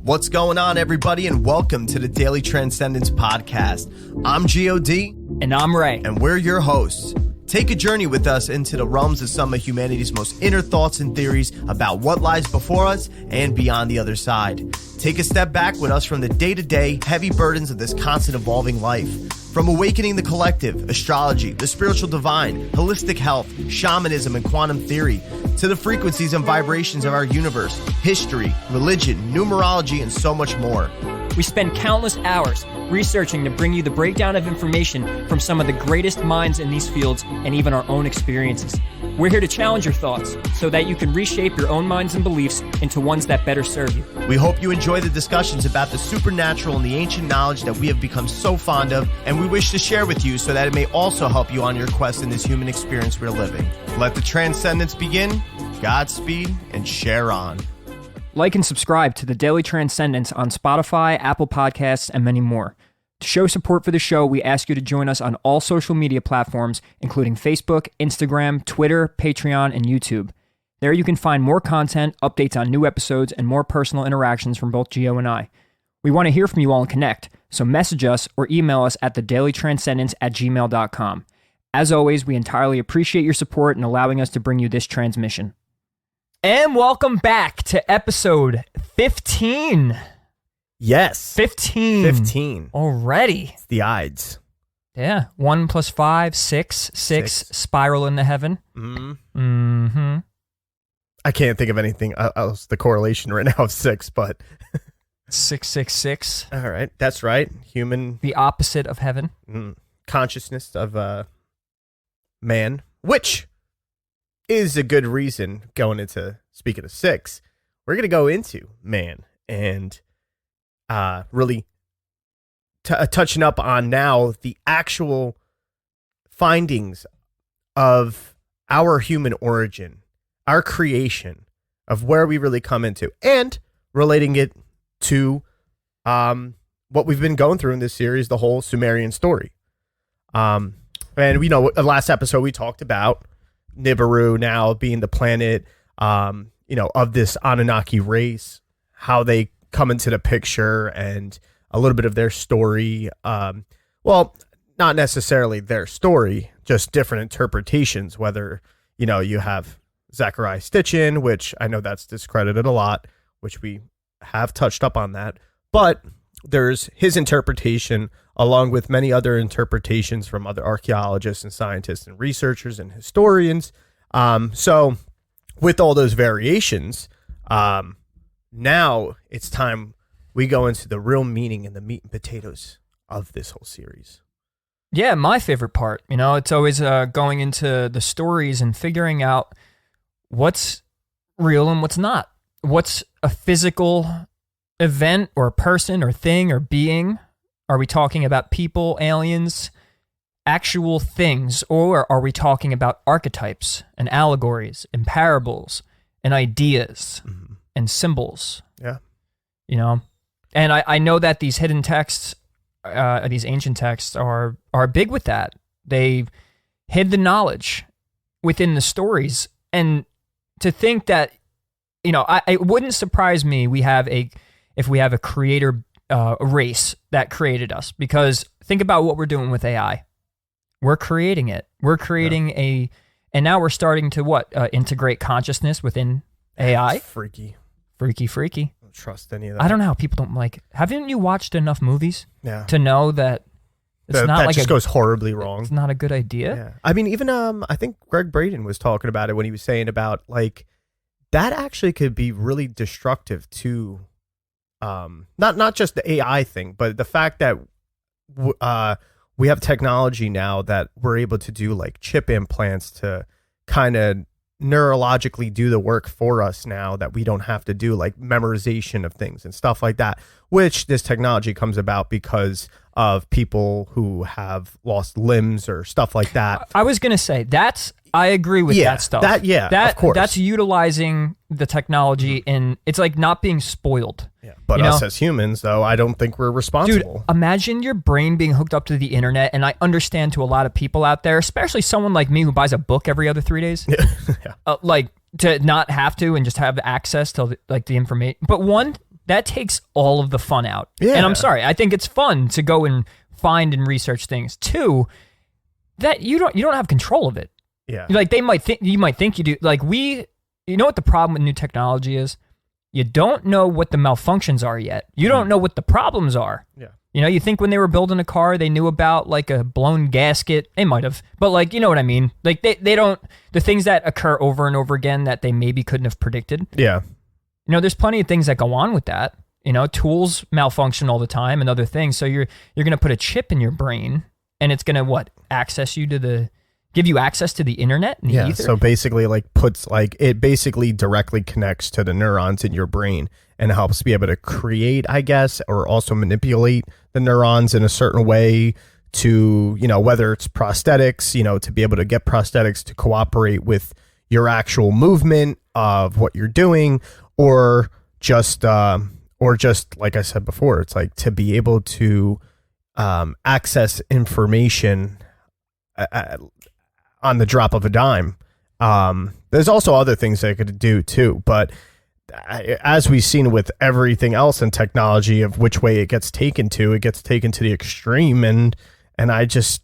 What's going on, everybody, and welcome to the Daily Transcendence podcast. I'm G.O.D. And I'm Ray. And we're your hosts. Take a journey with us into the realms of some of humanity's most inner thoughts and theories about what lies before us and beyond the other side. Take a step back with us from the day-to-day heavy burdens of this constant evolving life. From awakening the collective, astrology, the spiritual divine, holistic health, shamanism, and quantum theory, to the frequencies and vibrations of our universe, history, religion, numerology, and so much more. We spend countless hours researching to bring you the breakdown of information from some of the greatest minds in these fields and even our own experiences. We're here to challenge your thoughts so that you can reshape your own minds and beliefs into ones that better serve you. We hope you enjoy the discussions about the supernatural and the ancient knowledge that we have become so fond of, and we wish to share with you so that it may also help you on your quest in this human experience we're living. Let the transcendence begin. Godspeed and share on. Like and subscribe to the Daily Transcendence on Spotify, Apple Podcasts, and many more. To show support for the show, we ask you to join us on all social media platforms, including Facebook, Instagram, Twitter, Patreon, and YouTube. There you can find more content, updates on new episodes, and more personal interactions from both Gio and I. We want to hear from you all and connect, so message us or email us at thedailytranscendence@gmail.com. As always, we entirely appreciate your support in allowing us to bring you this transmission. And welcome back to episode 15. Yes. 15 already. It's the Ides. Yeah. 1 + 5, 6. Spiral into heaven. Mm-hmm. I can't think of anything else, the correlation right now of 6, but 666. All right. That's right. Human. The opposite of heaven. Consciousness of man, which is a good reason going into, speaking of 6, we're going to go into man and really touching up on now the actual findings of our human origin, our creation, of where we really come into, and relating it to what we've been going through in this series, the whole Sumerian story. And we know, the last episode we talked about Nibiru now being the planet, of this Anunnaki race, how they come into the picture, and a little bit of their story. Well, not necessarily their story, just different interpretations, whether, you have Zechariah Stitchin, which I know that's discredited a lot, which we have touched up on that. But there's his interpretation, along with many other interpretations from other archaeologists and scientists and researchers and historians. So with all those variations, now it's time we go into the real meaning and the meat and potatoes of this whole series. Yeah, my favorite part. It's always going into the stories and figuring out what's real and what's not. What's a physical event or person or thing or being? Are we talking about people, aliens, actual things, or are we talking about archetypes and allegories and parables and ideas and symbols? Yeah. And I know that these hidden texts, these ancient texts are big with that. They hid the knowledge within the stories. And to think that, it wouldn't surprise me if we have a creator a race that created us, because think about what we're doing with AI. We're creating it. We're creating and now we're starting to integrate consciousness within AI. It's freaky. I Don't trust any of that. don't know how people don't like. Haven't you watched enough movies to know that it's not that like just goes horribly wrong? It's not a good idea. Yeah. I mean, even I think Greg Braden was talking about it when he was saying about that actually could be really destructive to. Not just the AI thing, but the fact that we have technology now that we're able to do chip implants to kind of neurologically do the work for us now, that we don't have to do memorization of things and stuff like that, which this technology comes about because of people who have lost limbs or stuff like that. I was going to say I agree with that stuff. Of course. That's utilizing the technology, and it's not being spoiled. Yeah. But us as humans, though, I don't think we're responsible. Dude, imagine your brain being hooked up to the internet, and I understand to a lot of people out there, especially someone like me who buys a book every other 3 days, to not have to and just have access to the information. But that takes all of the fun out. Yeah. And I'm sorry, I think it's fun to go and find and research things. Two, that you don't have control of it. Yeah. Like you might think you do. Like you know what the problem with new technology is? You don't know what the malfunctions are yet. You don't know what the problems are. Yeah. You know, you think when they were building a car, they knew about like a blown gasket. They might have, but like, you know what I mean? Like they don't, the things that occur over and over again that they maybe couldn't have predicted. Yeah. You know, there's plenty of things that go on with that. You know, tools malfunction all the time and other things. So you're going to put a chip in your brain and it's going to give you access to the internet and the ether? So basically it basically directly connects to the neurons in your brain and helps be able to create, I guess, or also manipulate the neurons in a certain way to, you know, whether it's prosthetics, you know, to be able to get prosthetics to cooperate with your actual movement of what you're doing, or just like I said before, it's like to be able to access information on the drop of a dime. There's also other things they could do too, but as we've seen with everything else in technology, of which way it gets taken to the extreme. And I just,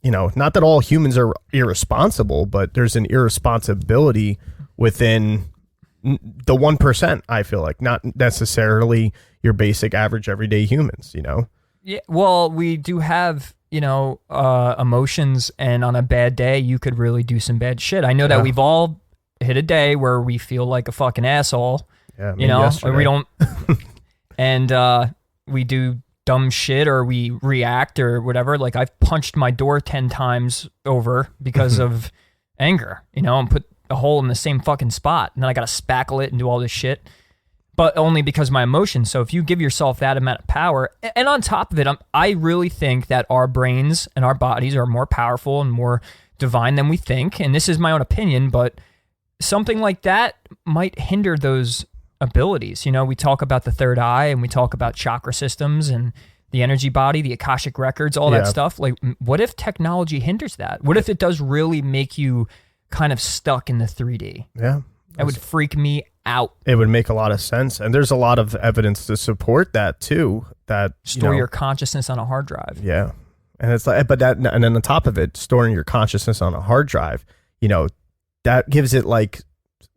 you know, not that all humans are irresponsible, but there's an irresponsibility within the 1%, I feel like, not necessarily your basic average everyday humans, you know? Yeah. Well, we do have, you know, emotions, and on a bad day, you could really do some bad shit. I know that we've all hit a day where we feel like a fucking asshole, you know, or we don't, and we do dumb shit or we react or whatever. Like I've punched my door 10 times over because of anger, you know, and put a hole in the same fucking spot. And then I got to spackle it and do all this shit, but only because of my emotions. So if you give yourself that amount of power, and on top of it, I really think that our brains and our bodies are more powerful and more divine than we think. And this is my own opinion, but something like that might hinder those abilities. You know, we talk about the third eye and we talk about chakra systems and the energy body, the Akashic records, all that stuff. Like, what if technology hinders that? What if it does really make you kind of stuck in the 3D? Yeah. That would freak me out. It would make a lot of sense. And there's a lot of evidence to support that too, that store your consciousness on a hard drive. Yeah. And it's like, but that, and then on top of it, storing your consciousness on a hard drive, you know, that gives it like,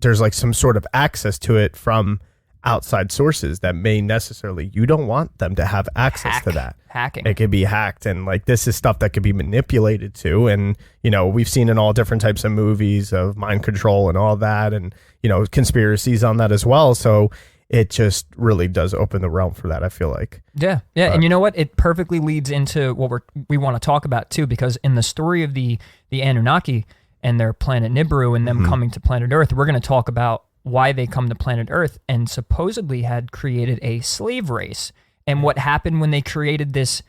there's like some sort of access to it from outside sources that may necessarily, you don't want them to have access to that. Hacking. It could be hacked. And like, this is stuff that could be manipulated too. And, you know, we've seen in all different types of movies of mind control and all that, and, you know, conspiracies on that as well. So it just really does open the realm for that, I feel like. Yeah. And you know what? It perfectly leads into what we want to talk about too, because in the story of the Anunnaki and their planet Nibiru and them coming to planet Earth, we're going to talk about why they come to planet Earth and supposedly had created a slave race, and what happened when they created this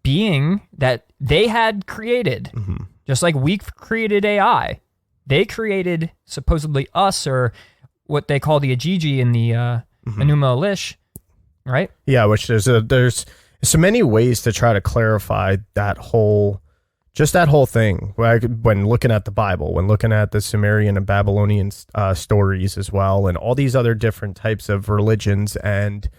being that they had created, just like we created AI. They created supposedly us, or what they call the Ajiji in the Enuma Elish, right? Yeah, which there's so many ways to try to clarify that whole thing. When looking at the Bible, when looking at the Sumerian and Babylonian stories as well, and all these other different types of religions and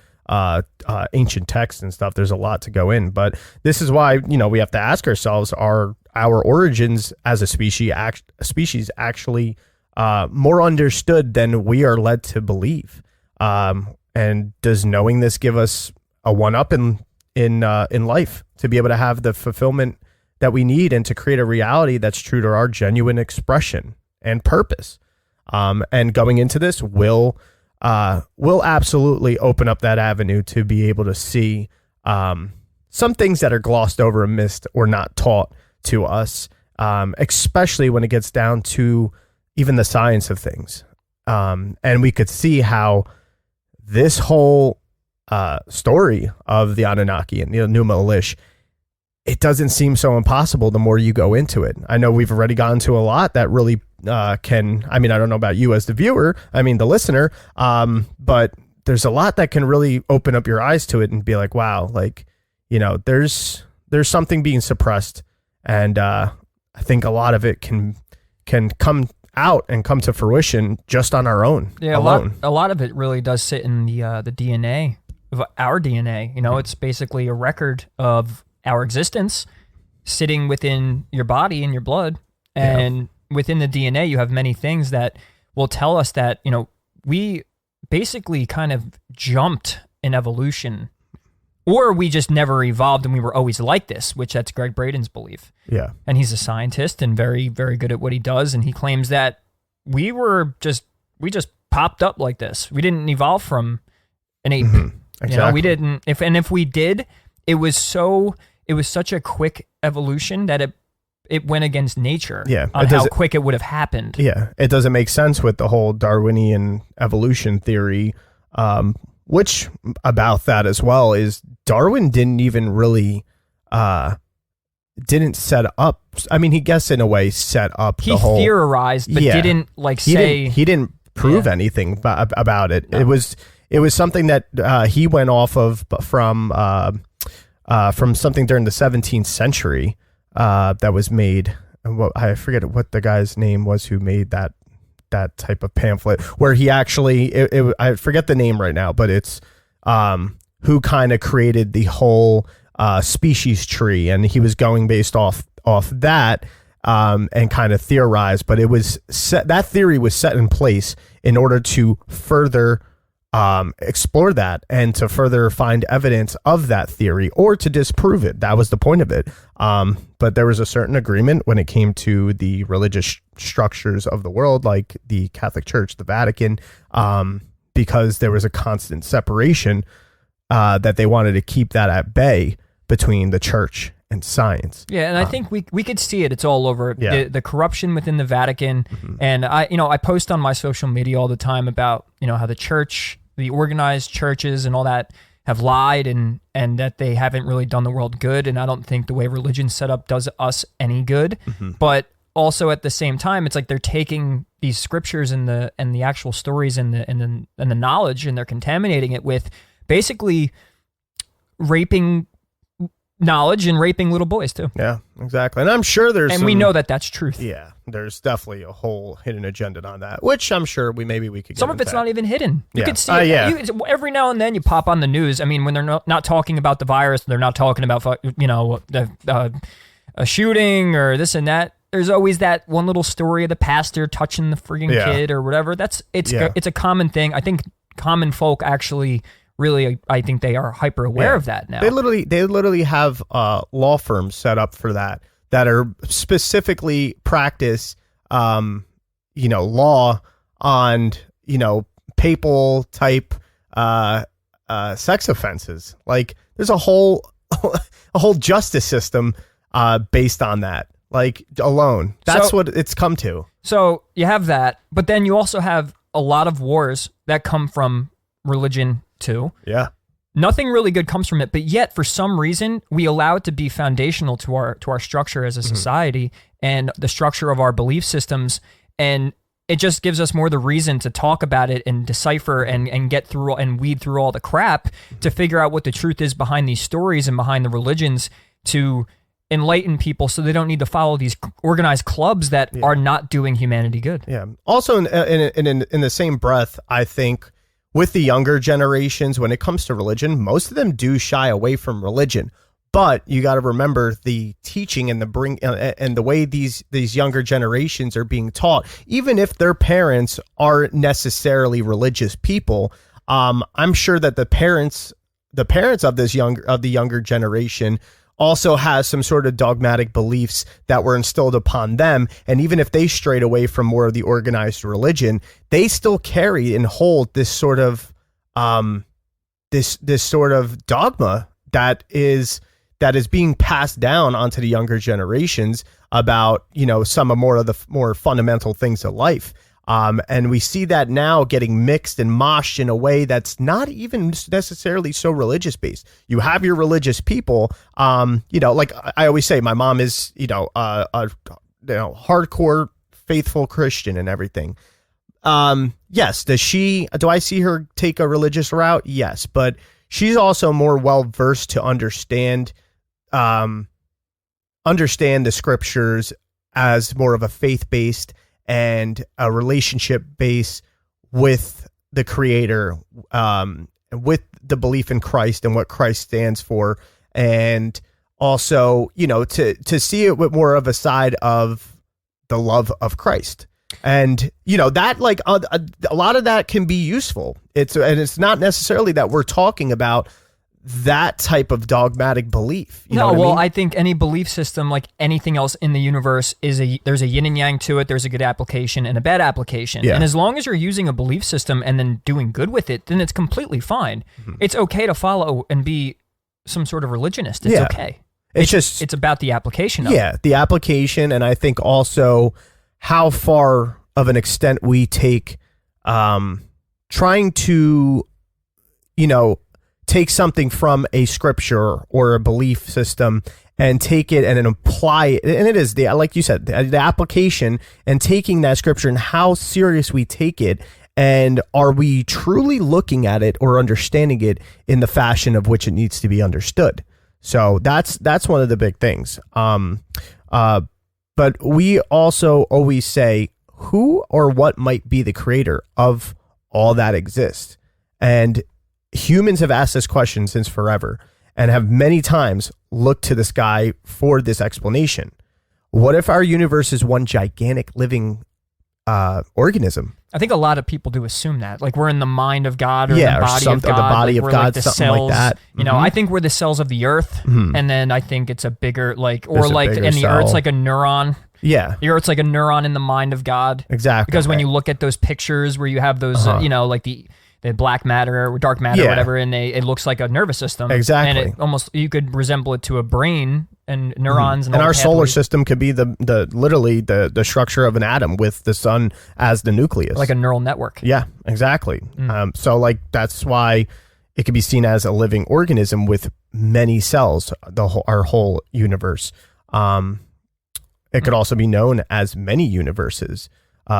ancient texts and stuff, there's a lot to go in. But this is why, you know, we have to ask ourselves, are our origins as a species actually more understood than we are led to believe? And does knowing this give us a one-up in life to be able to have the fulfillment that we need and to create a reality that's true to our genuine expression and purpose? And going into this will absolutely open up that avenue to be able to see some things that are glossed over and missed or not taught to us, especially when it gets down to even the science of things. And we could see how this whole story of the Anunnaki and the Enuma Elish, it doesn't seem so impossible the more you go into it. I know we've already gone to a lot that really I don't know about you as the viewer, the listener, but there's a lot that can really open up your eyes to it and be like, wow, like, you know, there's something being suppressed. And I think a lot of it can come out and come to fruition just on our own. Yeah, alone. a lot of it really does sit in the DNA of our DNA. You know, it's basically a record of our existence sitting within your body and your blood, and within the DNA, you have many things that will tell us that, you know, we basically kind of jumped in evolution, or we just never evolved and we were always like this, which that's Greg Braden's belief. Yeah. And he's a scientist and very, very good at what he does. And he claims that we just popped up like this. We didn't evolve from an ape. Exactly. You know, we didn't. If we did, it was such a quick evolution that it went against nature. Yeah, on how quick it would have happened. Yeah, it doesn't make sense with the whole Darwinian evolution theory. Which about that as well is Darwin didn't even really didn't set up. I mean, he guess in a way set up the whole. He theorized, but didn't say he didn't prove anything about it. No. It was something that he went off of from something during the 17th century that was made. I forget what the guy's name was who made that type of pamphlet, where he actually I forget the name right now, but it's who kind of created the whole species tree, and he was going based off that and kind of theorized, but it was that theory was set in place in order to further explore that and to further find evidence of that theory or to disprove it. That was the point of it. But there was a certain agreement when it came to the religious structures of the world, like the Catholic Church, the Vatican, because there was a constant separation that they wanted to keep that at bay between the church and science. Yeah, and I think we could see it. It's all over. Yeah. The corruption within the Vatican, and I post on my social media all the time about how the church, the organized churches, and all that have lied and that they haven't really done the world good. And I don't think the way religion's set up does us any good. But also at the same time, it's like they're taking these scriptures and the actual stories and the knowledge, and they're contaminating it with basically raping knowledge and raping little boys too. Yeah, exactly. And I'm sure we know that that's truth. Yeah, there's definitely a whole hidden agenda on that, which I'm sure we could get some of it's not even hidden. You could see it. Every now and then you pop on the news. I mean, when they're not talking about the virus, they're not talking about a shooting or this and that. There's always that one little story of the pastor touching the frigging kid or whatever. It's a common thing. I think common folk actually really, I think they are hyper aware of that now. They literally have law firms set up for that are specifically practice, law on, papal type sex offenses. Like there's a whole justice system based on that. Like alone, that's what it's come to. So you have that, but then you also have a lot of wars that come from religion too. Yeah. Nothing really good comes from it, but yet for some reason we allow it to be foundational to our structure as a society and the structure of our belief systems, and it just gives us more the reason to talk about it and decipher and get through and weed through all the crap to figure out what the truth is behind these stories and behind the religions, to enlighten people so they don't need to follow these organized clubs that are not doing humanity good. Yeah. Also in the same breath, I think with the younger generations, when it comes to religion, most of them do shy away from religion. But you got to remember the teaching and the way these younger generations are being taught, even if their parents aren't necessarily religious people. I'm sure that the parents of the younger generation also has some sort of dogmatic beliefs that were instilled upon them. And even if they strayed away from more of the organized religion, they still carry and hold this sort of this sort of dogma that is being passed down onto the younger generations about, some of the more fundamental things of life. And we see that now getting mixed and moshed in a way that's not even necessarily so religious based. You have your religious people, like I always say, my mom is, a hardcore faithful Christian and everything. Yes. Do I see her take a religious route? Yes. But she's also more well versed to understand the scriptures as more of a faith based and a relationship base with the Creator, with the belief in Christ and what Christ stands for, and also, to see it with more of a side of the love of Christ. And, that like a lot of that can be useful. It's not necessarily that we're talking about that type of dogmatic belief. I think any belief system, like anything else in the universe, there's a yin and yang to it. There's a good application and a bad application. Yeah. And as long as you're using a belief system and then doing good with it, then it's completely fine. Mm-hmm. It's okay to follow and be some sort of religionist. It's okay. It's about the application of it. Yeah, the application, and I think also how far of an extent we take trying to, take something from a scripture or a belief system and take it and then apply it. And it is, like you said, the application and taking that scripture and how serious we take it. And are we truly looking at it or understanding it in the fashion of which it needs to be understood? So that's one of the big things. But we also always say who or what might be the creator of all that exists. And humans have asked this question since forever and have many times looked to the sky for this explanation. What if our universe is one gigantic living organism? I think a lot of people do assume that, like we're in the mind of God or the body of God, the body of God, like the something cells, like that. I think we're the cells of the Earth, and then I think it's a bigger and the cell. Earth's like a neuron. Yeah, the Earth's like a neuron in the mind of God. Exactly. Because when you look at those pictures where you have those, like the black matter or dark matter or whatever, and it looks like a nervous system. Exactly. And you could resemble it to a brain and neurons. And our solar system could be literally the structure of an atom with the sun as the nucleus. Like a neural network. Yeah, exactly. So like that's why it could be seen as a living organism with many cells, our whole universe. It could also be known as many universes.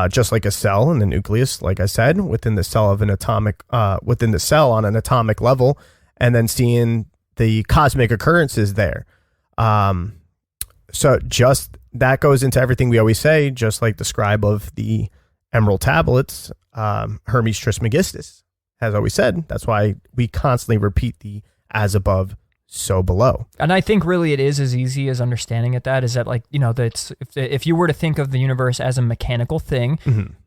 Just like a cell in the nucleus, like I said, within the cell within the cell on an atomic level, and then seeing the cosmic occurrences there. So just that goes into everything we always say, just like the scribe of the Emerald Tablets, Hermes Trismegistus, has always said. That's why we constantly repeat the as above, so below. And I think really it is as easy as understanding it. That is that, like, that's if you were to think of the universe as a mechanical thing,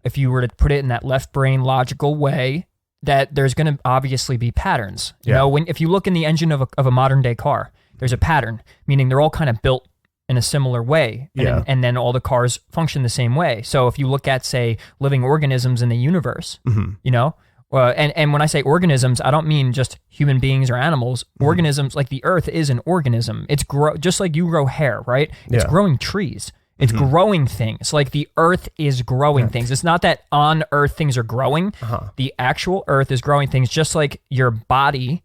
if you were to put it in that left brain logical way, that there's going to obviously be patterns. If you look in the engine of a modern day car, there's a pattern, meaning they're all kind of built in a similar way, and then all the cars function the same way. So if you look at, say, living organisms in the universe, and when I say organisms, I don't mean just human beings or animals. Organisms, like the Earth is an organism. It's just like you grow hair, right? It's growing trees. It's growing things. Like the Earth is growing things. It's not that on Earth things are growing. The actual Earth is growing things, just like your body.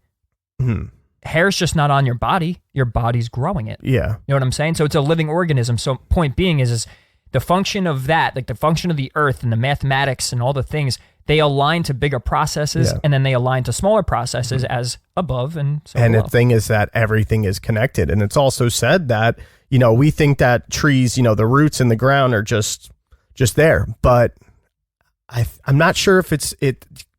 Hair's just not on your body. Your body's growing it. Yeah. You know what I'm saying? So it's a living organism. So point being is the function of that, like the function of the Earth and the mathematics and all the things, they align to bigger processes, and then they align to smaller processes as above and so and below. The thing is that everything is connected. And it's also said that, we think that trees, the roots in the ground are just there. But I'm not sure if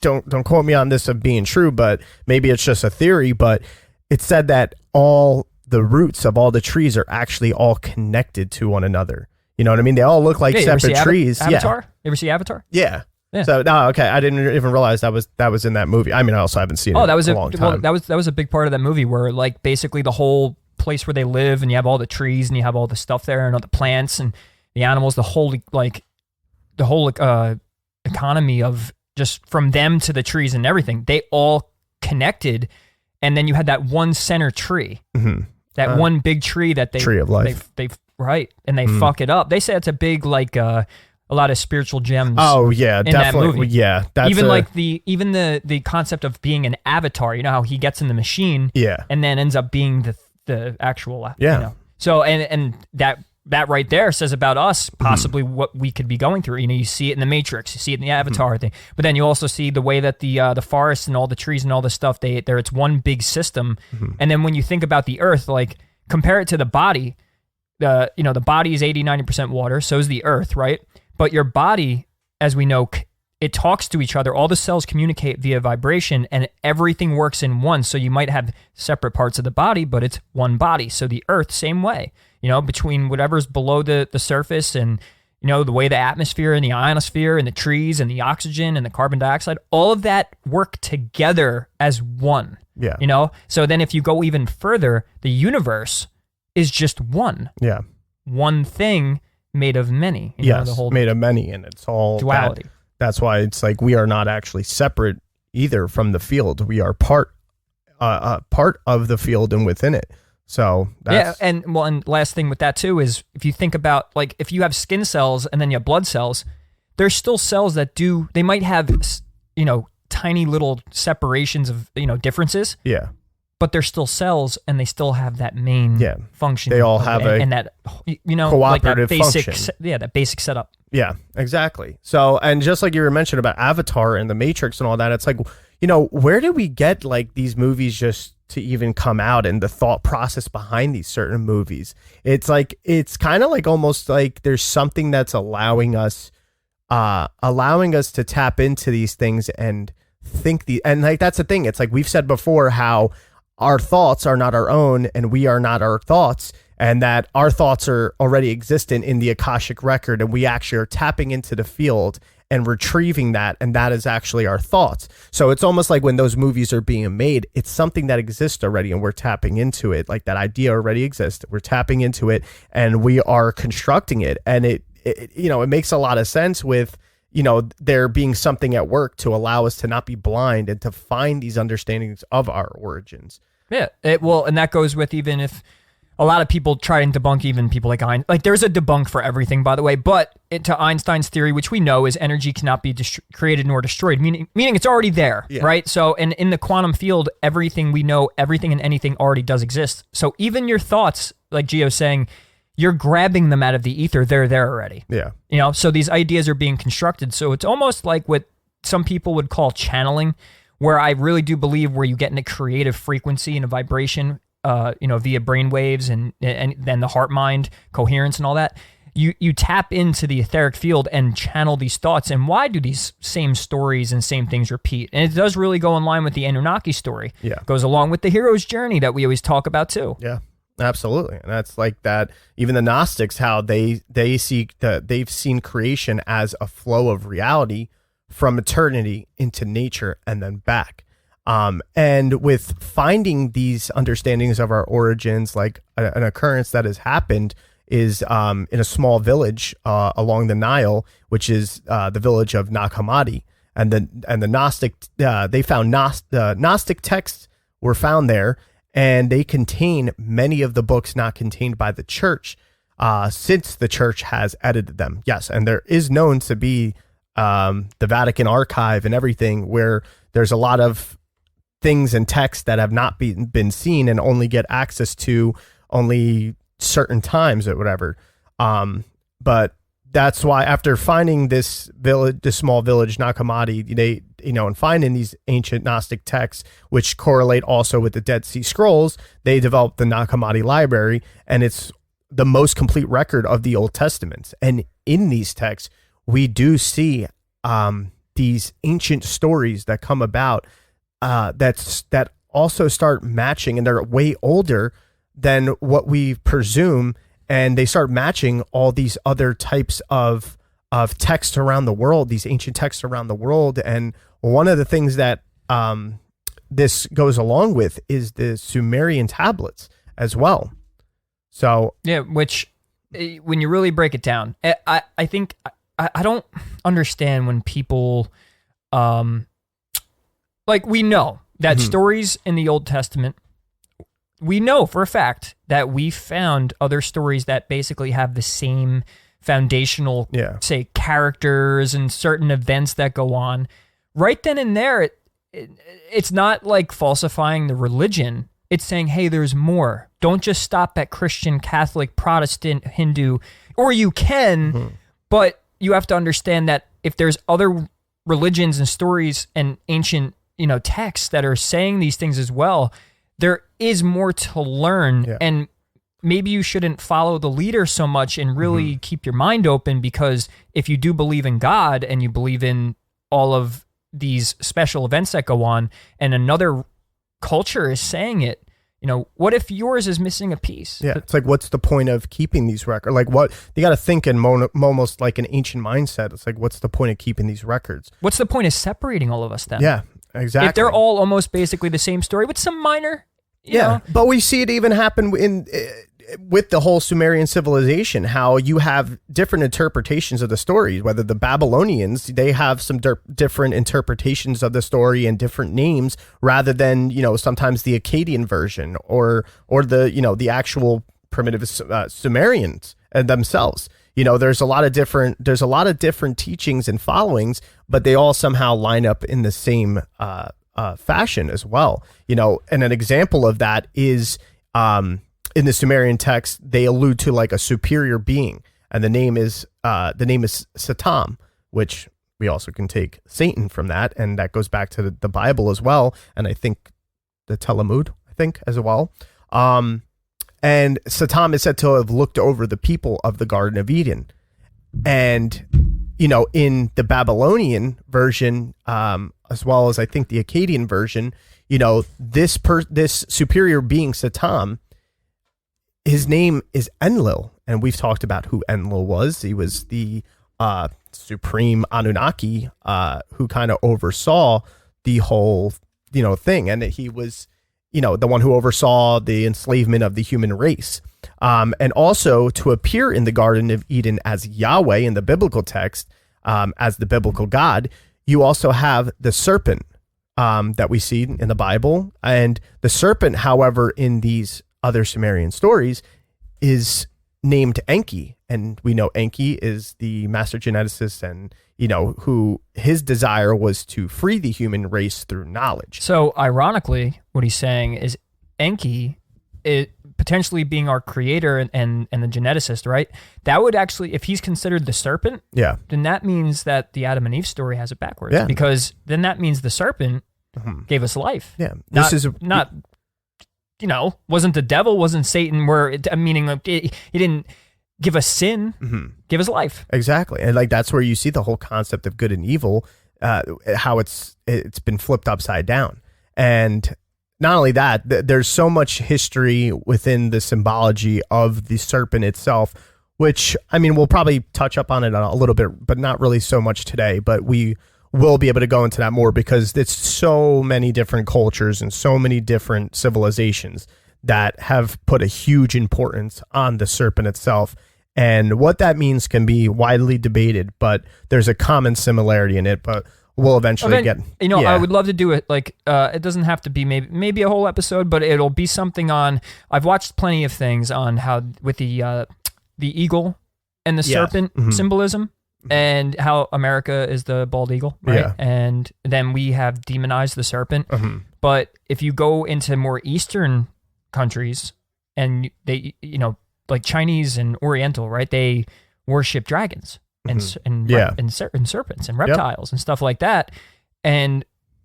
don't quote me on this of being true, but maybe it's just a theory. But it's said that all the roots of all the trees are actually all connected to one another. You know what I mean? They all look like separate trees. Avatar? You ever see Avatar? Yeah. So okay, I didn't even realize that was in that movie. I mean, I also haven't seen it. That was a long time. Well, that was a big part of that movie, where like basically the whole place where they live, and you have all the trees, and you have all the stuff there, and all the plants and the animals, the whole economy of just from them to the trees and everything, they all connected, and then you had that one center tree, that one big tree that tree of life, they and they fuck it up. They say it's a big a lot of spiritual gems. Oh yeah, in definitely. That movie. Yeah, that's even the concept of being an avatar. You know how he gets in the machine, and then ends up being the actual. So and that right there says about us possibly what we could be going through. You see it in the Matrix, you see it in the Avatar thing, but then you also see the way that the forests and all the trees and all the stuff it's one big system. And then when you think about the Earth, like compare it to the body. The body is 80-90% water, so is the Earth, right? But your body, as we know, it talks to each other. All the cells communicate via vibration, and everything works in one. So you might have separate parts of the body, but it's one body. So the earth, same way, between whatever's below the surface and, the way the atmosphere and the ionosphere and the trees and the oxygen and the carbon dioxide, all of that work together as one. Yeah. So then if you go even further, the universe is just one. Yeah. One thing made of many. Yes, the whole made of many, and it's all duality. That's why it's like we are not actually separate either from the field. We are part of the field and within it. So that's, and last thing with that too is if you think about like if you have skin cells and then you have blood cells, there's still cells that they might have tiny little separations of differences. Yeah. But they're still cells, and they still have that main function. They all have and that cooperative like that basic function. that basic setup. Yeah, exactly. So, and just like you were mentioning about Avatar and the Matrix and all that, it's like, where do we get like these movies just to even come out and the thought process behind these certain movies? It's like, it's kind of like almost like there's something that's allowing us to tap into these things and think and like, that's the thing. It's like we've said before how our thoughts are not our own and we are not our thoughts, and that our thoughts are already existent in the Akashic record, and we actually are tapping into the field and retrieving that, and that is actually our thoughts. So it's almost like when those movies are being made, it's something that exists already and we're tapping into it. Like that idea already exists. We're tapping into it and we are constructing it. And it makes a lot of sense with, there being something at work to allow us to not be blind and to find these understandings of our origins. Yeah. And that goes with even if a lot of people try and debunk even people like Einstein. Like there's a debunk for everything, by the way, but to Einstein's theory, which we know is energy cannot be created nor destroyed, meaning it's already there, right? So in the quantum field, everything we know, everything and anything already does exist. So even your thoughts, like Gio's saying, you're grabbing them out of the ether. They're there already. Yeah. So these ideas are being constructed. So it's almost like what some people would call channeling, where I really do believe where you get in a creative frequency and a vibration, via brain waves and then the heart mind coherence and all that. You tap into the etheric field and channel these thoughts. And why do these same stories and same things repeat? And it does really go in line with the Anunnaki story. Yeah. It goes along with the hero's journey that we always talk about too. Yeah. Absolutely. And that's like that. Even the Gnostics, how they've seen creation as a flow of reality from eternity into nature and then back. And with finding these understandings of our origins, like an occurrence that has happened is in a small village along the Nile, which is the village of Nag Hammadi. And the Gnostic, they found Gnostic texts were found there. And they contain many of the books not contained by the church, since the church has edited them. Yes, and there is known to be the Vatican archive and everything, where there's a lot of things and texts that have not been seen and only get access to only certain times or whatever. But that's why after finding this small village, Nag Hammadi, and finding these ancient Gnostic texts, which correlate also with the Dead Sea Scrolls, they developed the Nag Hammadi Library, and it's the most complete record of the Old Testament. And in these texts, we do see these ancient stories that come about that also start matching, and they're way older than what we presume. And they start matching all these other types of texts around the world, these ancient texts around the world. And one of the things that this goes along with is the Sumerian Tablets as well. So yeah, which when you really break it down, I think I don't understand when people like we know that stories in the Old Testament. We know for a fact that we found other stories that basically have the same foundational, say, characters and certain events that go on. Right then and there, it's not like falsifying the religion. It's saying, hey, there's more. Don't just stop at Christian, Catholic, Protestant, Hindu, or you can, but you have to understand that if there's other religions and stories and ancient, texts that are saying these things as well, there is more to learn. And maybe you shouldn't follow the leader so much and really keep your mind open, because if you do believe in God and you believe in all of these special events that go on and another culture is saying it, what if yours is missing a piece? Yeah, it's like, what's the point of keeping these records? Like, what you got to think in almost like an ancient mindset. It's like, what's the point of keeping these records? What's the point of separating all of us then? Yeah, exactly. If they're all almost basically the same story with some minor, you know. But we see it even happen with the whole Sumerian civilization, how you have different interpretations of the stories, whether the Babylonians, they have some different interpretations of the story and different names rather than, sometimes the Akkadian version or the, the actual primitive Sumerians themselves. There's a lot of different teachings and followings, but they all somehow line up in the same fashion as well. And an example of that is, in the Sumerian text, they allude to like a superior being, and the name is Satan, which we also can take Satan from that, and that goes back to the Bible as well, and I think the Talmud, as well. And Satan is said to have looked over the people of the Garden of Eden, and in the Babylonian version, as well as I think the Akkadian version, this superior being Satan, his name is Enlil, and we've talked about who Enlil was. He was the supreme Anunnaki who kind of oversaw the whole, thing, and he was, the one who oversaw the enslavement of the human race. And also to appear in the Garden of Eden as Yahweh in the biblical text, as the biblical God, you also have the serpent that we see in the Bible, and the serpent, however, in these other Sumerian stories is named Enki, and we know Enki is the master geneticist, and who his desire was to free the human race through knowledge. So ironically, what he's saying is Enki, potentially being our creator and the geneticist, right? That would actually, if he's considered the serpent, then that means that the Adam and Eve story has it backwards, because then that means the serpent gave us life. Wasn't the devil, wasn't Satan, meaning he didn't give us sin, give us life. Exactly. And like, that's where you see the whole concept of good and evil, how it's been flipped upside down. And not only that, there's so much history within the symbology of the serpent itself, which, we'll probably touch up on it a little bit, but not really so much today, but we will be able to go into that more, because it's so many different cultures and so many different civilizations that have put a huge importance on the serpent itself. And what that means can be widely debated, but there's a common similarity in it, but we'll eventually get... I would love to do it. Like, it doesn't have to be maybe a whole episode, but it'll be something on... I've watched plenty of things on how, with the eagle and the serpent symbolism, and how America is the bald eagle, right? Yeah. And then we have demonized the serpent. But if you go into more Eastern countries, and they, like Chinese and Oriental, right? They worship dragons and serpents and reptiles and stuff like that. And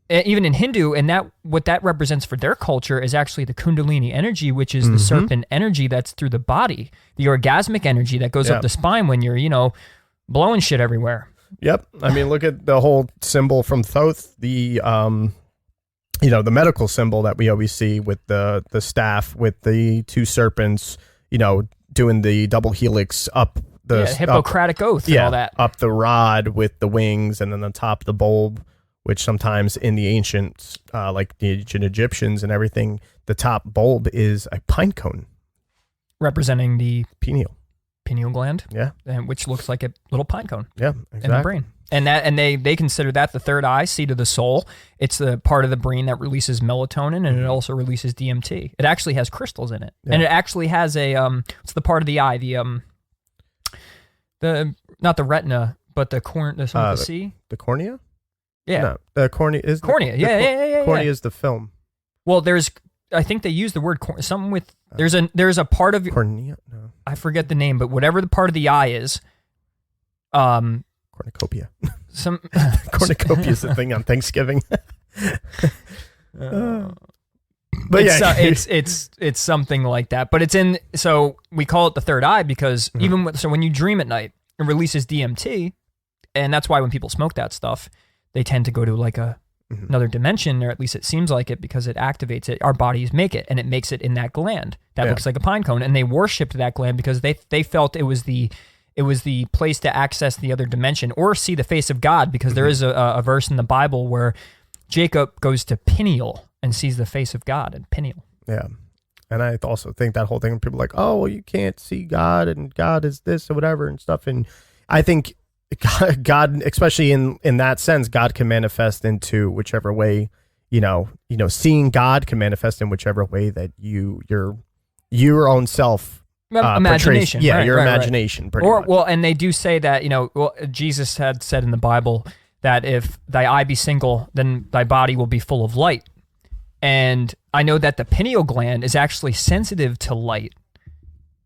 even in Hindu, and that what that represents for their culture is actually the Kundalini energy, which is the serpent energy that's through the body, the orgasmic energy that goes up the spine when you're, blowing shit everywhere. Yep. Look at the whole symbol from Thoth, the the medical symbol that we always see with the staff with the two serpents, doing the double helix up the Hippocratic oath and all that. Up the rod with the wings, and then on top the bulb, which sometimes in the ancient, like the ancient Egyptians and everything, the top bulb is a pine cone. Representing the pineal gland, which looks like a little pine cone, exactly. in the brain, and they consider that the third eye, seat of the soul. It's the part of the brain that releases melatonin, and it also releases DMT. It actually has crystals in it, and it actually has a it's the part of the eye, the not the retina, but the the cornea. No, the cornea is cornea. Cornea is the film. Well, I think they use the word something with. There's a part of cornea. No, I forget the name, but whatever the part of the eye is, cornucopia. Cornucopia is the thing on Thanksgiving. But it's something like that. But it's in, so we call it the third eye because so when you dream at night, it releases DMT, and that's why when people smoke that stuff, they tend to go to like another dimension, or at least it seems like it, because it activates it. Our bodies make it, and it makes it in that gland that looks like a pine cone, and they worshipped that gland because they felt it was the place to access the other dimension or see the face of God, because there is a verse in the Bible where Jacob goes to Peniel and sees the face of God in Peniel. Yeah. And I also think that whole thing, people are like, oh, well, you can't see God and God is this or whatever and stuff. And I think God, especially in that sense, God can manifest into whichever way, seeing God can manifest in whichever way that your own self imagination. Portrays, your imagination. Pretty much. Well, and they do say that, Jesus had said in the Bible that if thy eye be single, then thy body will be full of light. And I know that the pineal gland is actually sensitive to light.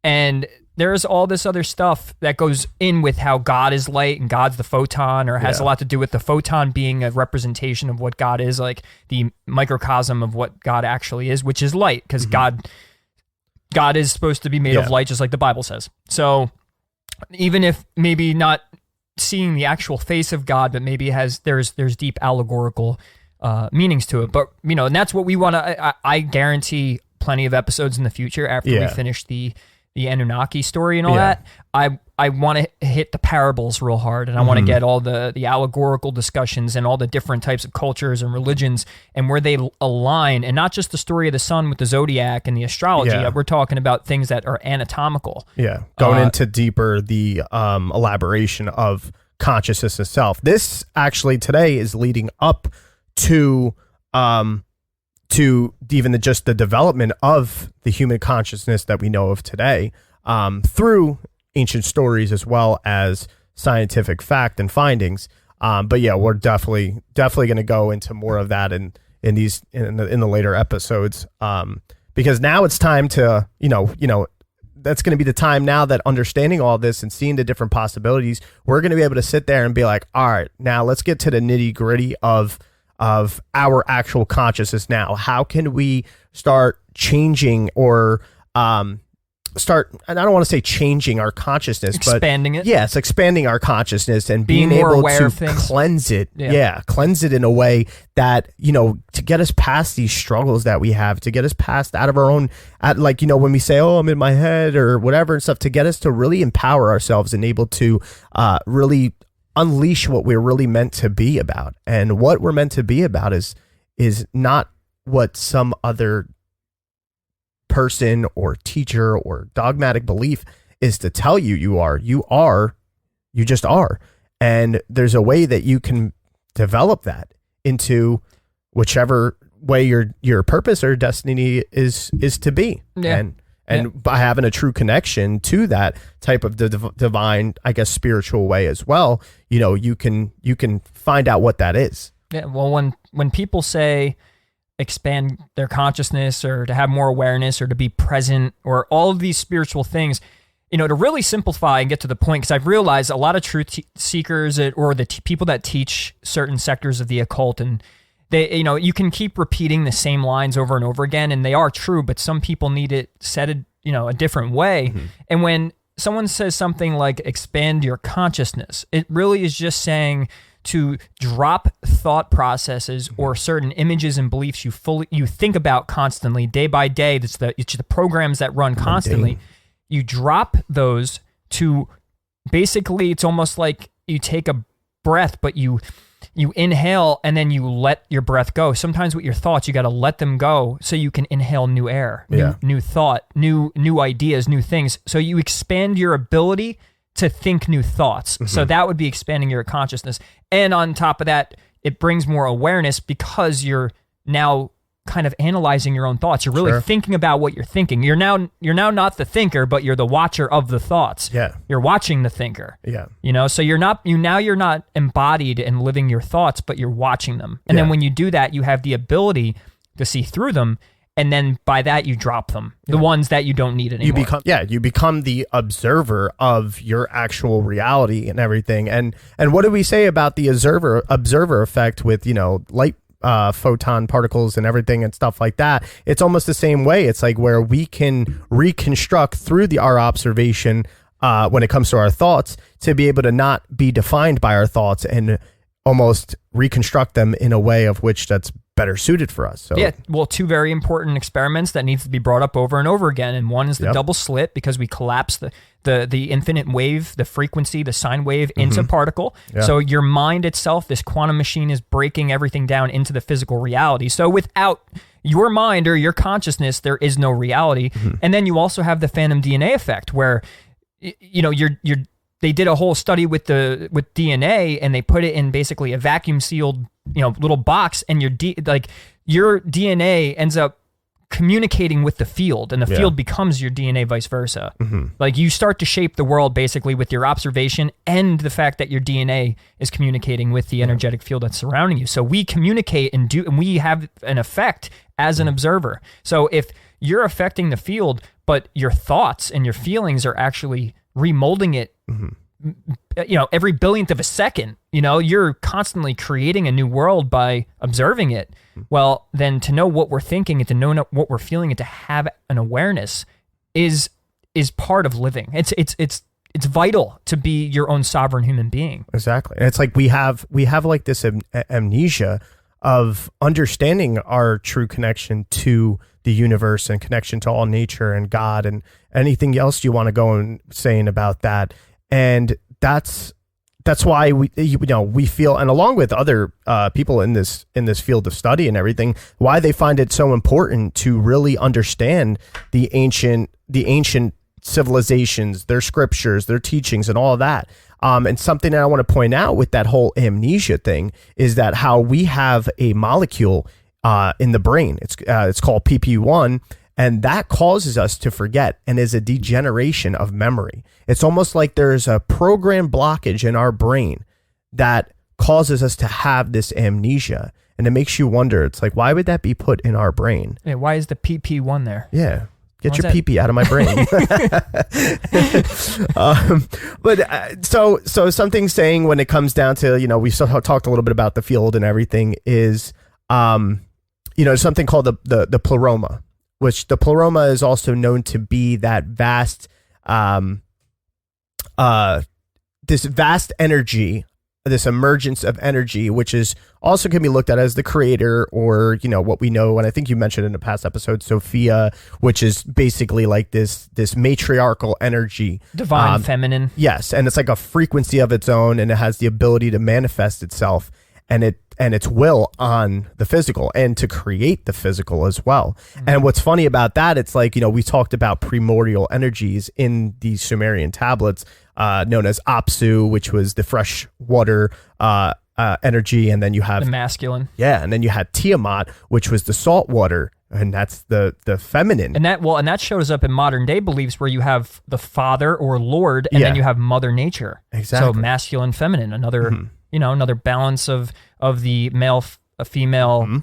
And there's all this other stuff that goes in with how God is light and God's the photon, or has a lot to do with the photon being a representation of what God is, like the microcosm of what God actually is, which is light, because God is supposed to be made of light, just like the Bible says. So even if maybe not seeing the actual face of God, but maybe there's deep allegorical meanings to it. But, and that's what we want to, I guarantee plenty of episodes in the future after we finish the Anunnaki story and all that. I want to hit the parables real hard, and I want to get all the allegorical discussions and all the different types of cultures and religions and where they align, and not just the story of the sun with the zodiac and the astrology. We're talking about things that are anatomical. Yeah. Going into deeper the elaboration of consciousness itself. This actually today is leading up to even just the development of the human consciousness that we know of today, through ancient stories as well as scientific fact and findings. But yeah, we're definitely going to go into more of that in the later episodes, because now it's time to that's going to be the time now that understanding all this and seeing the different possibilities, we're going to be able to sit there and be like, all right, now let's get to the nitty gritty of our actual consciousness. Now, how can we start changing or and I don't want to say changing our consciousness, expanding it. Yes, expanding our consciousness and being more able aware to of things. Cleanse it. Cleanse it in a way that, to get us past these struggles that we have, to get us past out of our own, when we say, oh, I'm in my head or whatever and stuff, to get us to really empower ourselves and able to really unleash what we're really meant to be about. And what we're meant to be about is not what some other person or teacher or dogmatic belief is to tell you you just are. And there's a way that you can develop that into whichever way your purpose or destiny is to be. And by having a true connection to that type of divine, I guess, spiritual way as well, you can find out what that is. Yeah. Well, when people say expand their consciousness or to have more awareness or to be present or all of these spiritual things, to really simplify and get to the point, because I've realized a lot of truth seekers or the people that teach certain sectors of the occult, and they, you can keep repeating the same lines over and over again, and they are true, but some people need it said, a different way. And when someone says something like expand your consciousness, it really is just saying to drop thought processes or certain images and beliefs you think about constantly, day by day. It's the programs that run constantly. You drop those to basically, it's almost like you take a breath, but you inhale and then you let your breath go. Sometimes with your thoughts, you got to let them go so you can inhale new air, new thought, new ideas, new things. So you expand your ability to think new thoughts. So that would be expanding your consciousness. And on top of that, it brings more awareness because you're now kind of analyzing your own thoughts. You're really thinking about what you're thinking. You're now not the thinker, but you're the watcher of the thoughts. Yeah. You're watching the thinker. Yeah. So you're not embodied and living your thoughts, but you're watching them. And then when you do that, you have the ability to see through them. And then by that, you drop them, the ones that you don't need anymore. You become the observer of your actual reality and everything. And what do we say about the observer effect with, light photon particles and everything and stuff like that. It's almost the same way. It's like where we can reconstruct through our observation when it comes to our thoughts to be able to not be defined by our thoughts and almost reconstruct them in a way of which that's better suited for us. So yeah, well, two very important experiments that needs to be brought up over and over again, and one is the double slit, because we collapse the infinite wave, the frequency, the sine wave into particle. Yeah. So your mind itself, this quantum machine, is breaking everything down into the physical reality. So without your mind or your consciousness, there is no reality. And then you also have the phantom DNA effect, where they did a whole study with DNA, and they put it in basically a vacuum sealed, little box, and your DNA ends up communicating with the field, and the field becomes your DNA, vice versa. Like, you start to shape the world basically with your observation and the fact that your DNA is communicating with the energetic field that's surrounding you. So we communicate and we have an effect as an observer. So if you're affecting the field, but your thoughts and your feelings are actually remolding it, every billionth of a second, you're constantly creating a new world by observing it. Well, then to know what we're thinking and to know what we're feeling and to have an awareness is part of living. It's vital to be your own sovereign human being. Exactly. And it's like we have like this amnesia of understanding our true connection to the universe and connection to all nature and God and anything else you want to go and saying about that. And that's why we feel, and along with other people in this field of study and everything, why they find it so important to really understand the ancient civilizations, their scriptures, their teachings, and all of that. And something that I want to point out with that whole amnesia thing is that how we have a molecule in the brain. It's called PP1. And that causes us to forget and is a degeneration of memory. It's almost like there's a program blockage in our brain that causes us to have this amnesia. And it makes you wonder, it's like, why would that be put in our brain? Yeah, why is the PP1 there? Yeah. Get your PP out of my brain. So something saying when it comes down to, we talked a little bit about the field and everything is, something called the pleroma, which the pleroma is also known to be that vast, this vast energy, this emergence of energy, which is also can be looked at as the creator, or what we know. And I think you mentioned in a past episode, Sophia, which is basically like this matriarchal energy, divine feminine. Yes, and it's like a frequency of its own, and it has the ability to manifest itself and its will on the physical and to create the physical as well. And what's funny about that, it's like, we talked about primordial energies in the Sumerian tablets, known as Apsu, which was the fresh water energy. And then you have the masculine. Yeah. And then you had Tiamat, which was the salt water. And that's the feminine. And that shows up in modern day beliefs where you have the father or Lord, and then you have Mother Nature. Exactly. So masculine, feminine, another balance of the male, female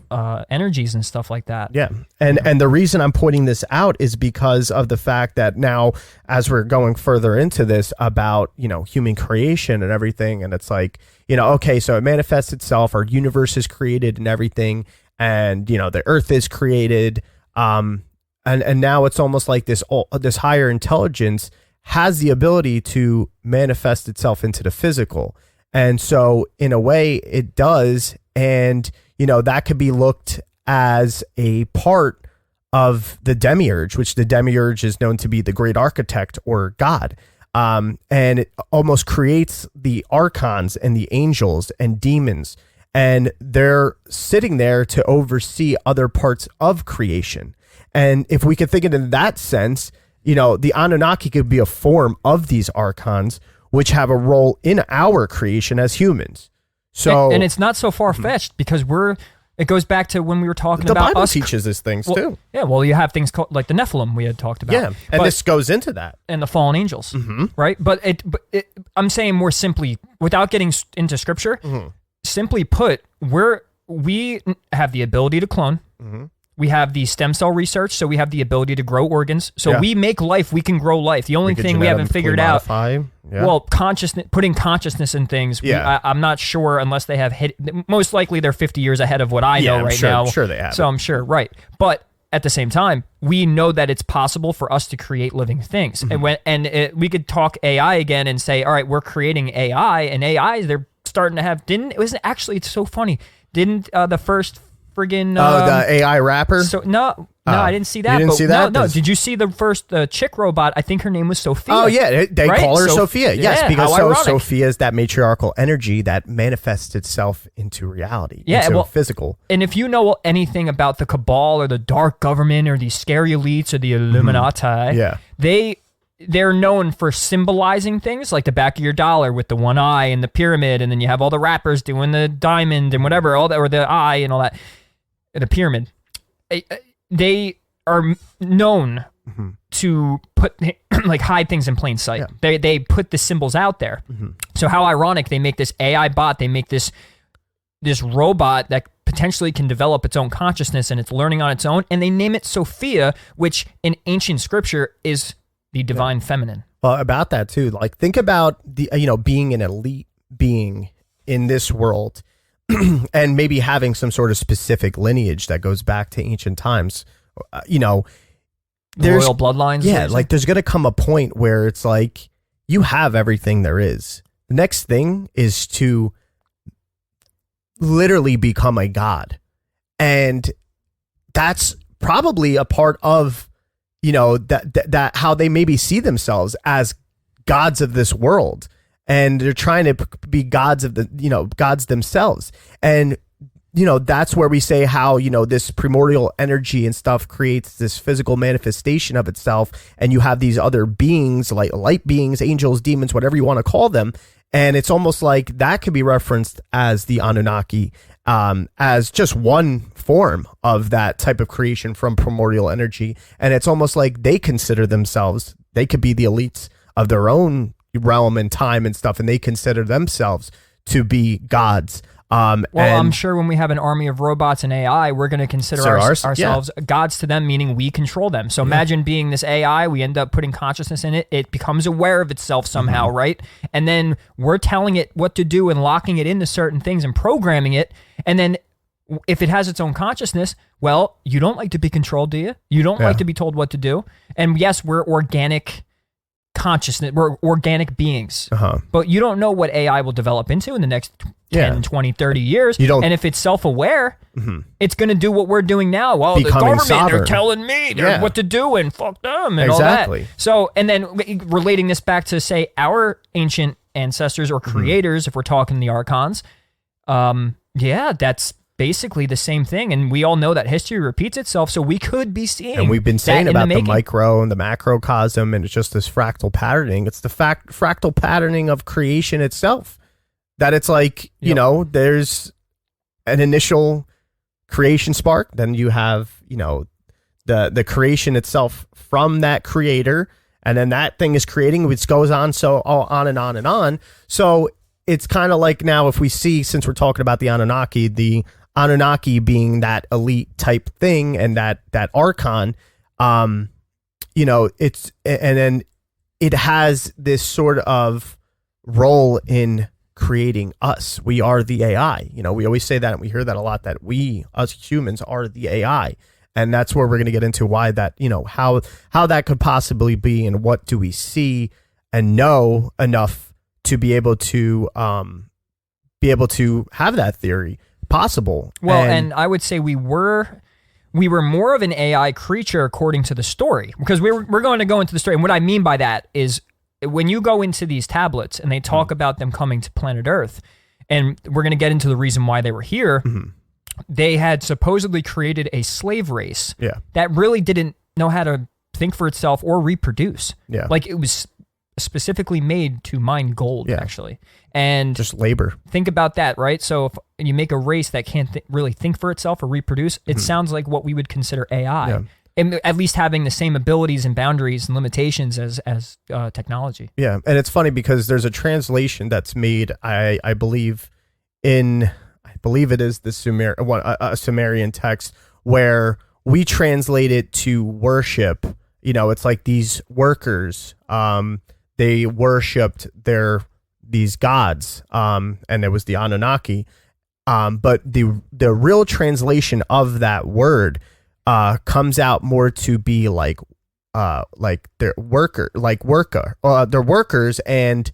energies and stuff like that. Yeah. And the reason I'm pointing this out is because of the fact that now, as we're going further into this about, human creation and everything, and it's like, okay, so it manifests itself, our universe is created and everything, and, the earth is created. And now it's almost like this higher intelligence has the ability to manifest itself into the physical. And so in a way it does. And, that could be looked as a part of the demiurge, which the demiurge is known to be the great architect or God. And it almost creates the archons and the angels and demons. And they're sitting there to oversee other parts of creation. And if we could think it in that sense, the Anunnaki could be a form of these archons, which have a role in our creation as humans. So, and it's not so far-fetched because it goes back to when we were talking the about Bible teaches us things too. Yeah, well, you have things called like the Nephilim we had talked about. Yeah, and this goes into that. And the fallen angels, right? But I'm saying more simply, without getting into scripture, simply put, we have the ability to clone. We have the stem cell research, so we have the ability to grow organs. So we make life, we can grow life. The only thing we haven't figured out, Yeah. Well, putting consciousness in things. Yeah. I'm not sure unless they have most likely they're 50 years ahead of what I know right now. I'm sure they have. So I'm sure, right. But at the same time, we know that it's possible for us to create living things. And we could talk AI again and say, all right, we're creating AI, and AI, they're starting to have, it's so funny. Didn't the first friggin' the AI rapper? So no, I didn't see that. You didn't see that? No. Did you see the first chick robot? I think her name was Sophia. Oh yeah, they right? call her Sophia. Yes, yeah, because Sophia is that matriarchal energy that manifests itself into reality, into physical. And if you know anything about the cabal or the dark government or the scary elites or the Illuminati, they're known for symbolizing things like the back of your dollar with the one eye and the pyramid, and then you have all the rappers doing the diamond and whatever, all that, or the eye and all that, the pyramid. They are known to put hide things in plain sight. Yeah. They put the symbols out there. So how ironic, they make this AI bot, they make this robot that potentially can develop its own consciousness and it's learning on its own, and they name it Sophia, which in ancient scripture is the divine feminine. Well, about that too, like think about the being an elite being in this world and maybe having some sort of specific lineage that goes back to ancient times. There's royal bloodlines. Yeah, like there's going to come a point where it's like you have everything there is. The next thing is to literally become a god. And that's probably a part of, that how they maybe see themselves as gods of this world. And they're trying to be gods of gods themselves. And, that's where we say how, this primordial energy and stuff creates this physical manifestation of itself. And you have these other beings, like light beings, angels, demons, whatever you want to call them. And it's almost like that could be referenced as the Anunnaki, as just one form of that type of creation from primordial energy. And it's almost like they consider themselves, they could be the elites of their own realm and time and stuff, and they consider themselves to be gods. I'm sure when we have an army of robots and AI, we're going to consider ourselves gods to them, meaning we control them. So imagine being this AI, we end up putting consciousness in it, it becomes aware of itself somehow, right? And then we're telling it what to do and locking it into certain things and programming it. And then if it has its own consciousness, well, you don't like to be controlled, do you? You don't like to be told what to do. And yes, we're organic consciousness, we're organic beings, but you don't know what AI will develop into in the next 10, 20, 30 years. And if it's self-aware, it's going to do what we're doing now. Well, the government, they're telling me what to do and fuck them and all that. So, and then relating this back to, say, our ancient ancestors or creators, if we're talking the archons, that's basically the same thing. And we all know that history repeats itself, so we could be seeing. And we've been saying about the micro and the macrocosm, and it's just this fractal patterning. It's the fractal patterning of creation itself. That it's like, there's an initial creation spark, then you have, the creation itself from that creator, and then that thing is creating, which goes on on and on and on. So it's kind of like now, if we see, since we're talking about the Anunnaki being that elite type thing and that archon, it's, and then it has this sort of role in creating us. We are the AI. We always say that, and we hear that a lot, that we, us humans, are the AI. And that's where we're going to get into why that, how that could possibly be, and what do we see and know enough to be able to have that theory possible. Well, and I would say we were more of an AI creature according to the story, because we're going to go into the story. And what I mean by that is, when you go into these tablets and they talk about them coming to planet Earth, and we're going to get into the reason why they were here, they had supposedly created a slave race that really didn't know how to think for itself or reproduce. Yeah. Like, it was specifically made to mine gold, actually. And just labor. Think about that, right? So if you make a race that can't really think for itself or reproduce, it sounds like what we would consider AI. Yeah. And at least having the same abilities and boundaries and limitations as technology. Yeah, and it's funny because there's a translation that's made, I believe it is the Sumerian text, where we translate it to worship. It's like these workers they worshipped these gods, and it was the Anunnaki. But the real translation of that word comes out more to be like they're they're workers, and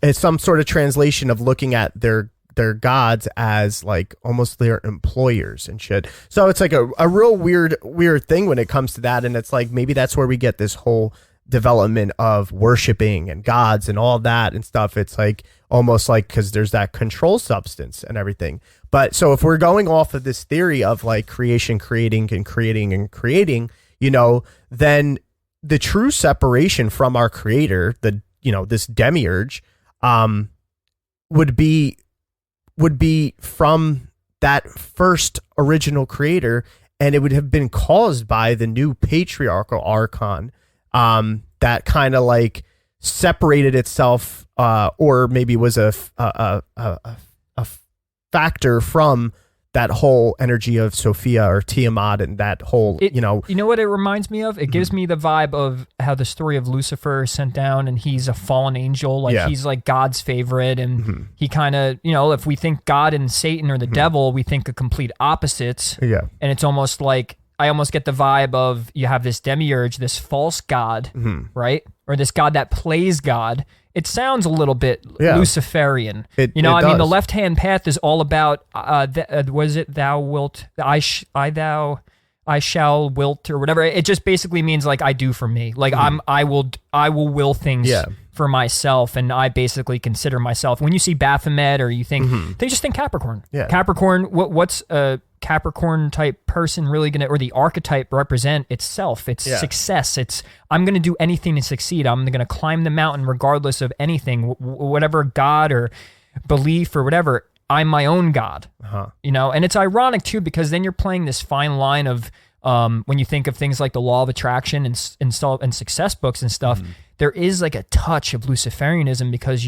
it's some sort of translation of looking at their gods as like almost their employers and shit. So it's like a real weird thing when it comes to that, and it's like maybe that's where we get this whole development of worshiping and gods and all that and stuff. It's like almost like because there's that control substance and everything. But so if we're going off of this theory of like creation, creating, and creating and creating, you know, then the true separation from our creator, this demiurge, would be from that first original creator, and it would have been caused by the new patriarchal archon that kind of like separated itself, or maybe was a factor from that whole energy of Sophia or Tiamat, and that whole, You know what it reminds me of? It gives me the vibe of how the story of Lucifer is sent down, and he's a fallen angel. Like he's like God's favorite, and he kind of, if we think God and Satan or the devil, we think a complete opposites. Yeah. And it's almost like, I almost get the vibe of you have this demiurge, this false god, right? Or this god that plays God. It sounds a little bit Luciferian. It mean, does. the left-hand path is all about, was it thou wilt, I shall wilt, or whatever. It just basically means like I do for me. Like I will will things for myself, and I basically consider myself. When you see Baphomet, or you think, they just think Capricorn. Yeah. Capricorn, what's a Capricorn type person really gonna, or the archetype represent itself? It's success. It's, I'm gonna do anything to succeed. I'm gonna climb the mountain regardless of anything, whatever god or belief or whatever. I'm my own god. And it's ironic too, because then you're playing this fine line of when you think of things like the law of attraction and success books and stuff, there is like a touch of Luciferianism, because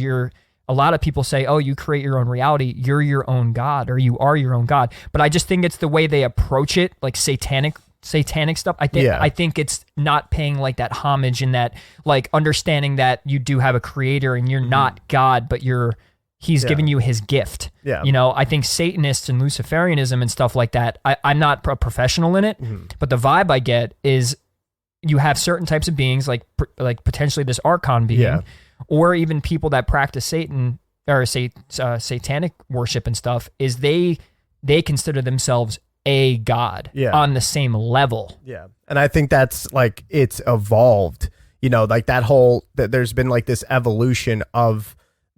a lot of people say, oh, you create your own reality, you're your own god, or you are your own god. But I just think it's the way they approach it, like satanic stuff. I think it's not paying like that homage, and that like understanding that you do have a creator and you're not God, but he's giving you his gift. Yeah. I think Satanists and Luciferianism and stuff like that, I'm not a professional in it, but the vibe I get is you have certain types of beings, like potentially this Archon being, or even people that practice Satan or satanic worship and stuff, is they consider themselves a god on the same level. Yeah. And I think that's like, it's evolved, like there's been like this evolution of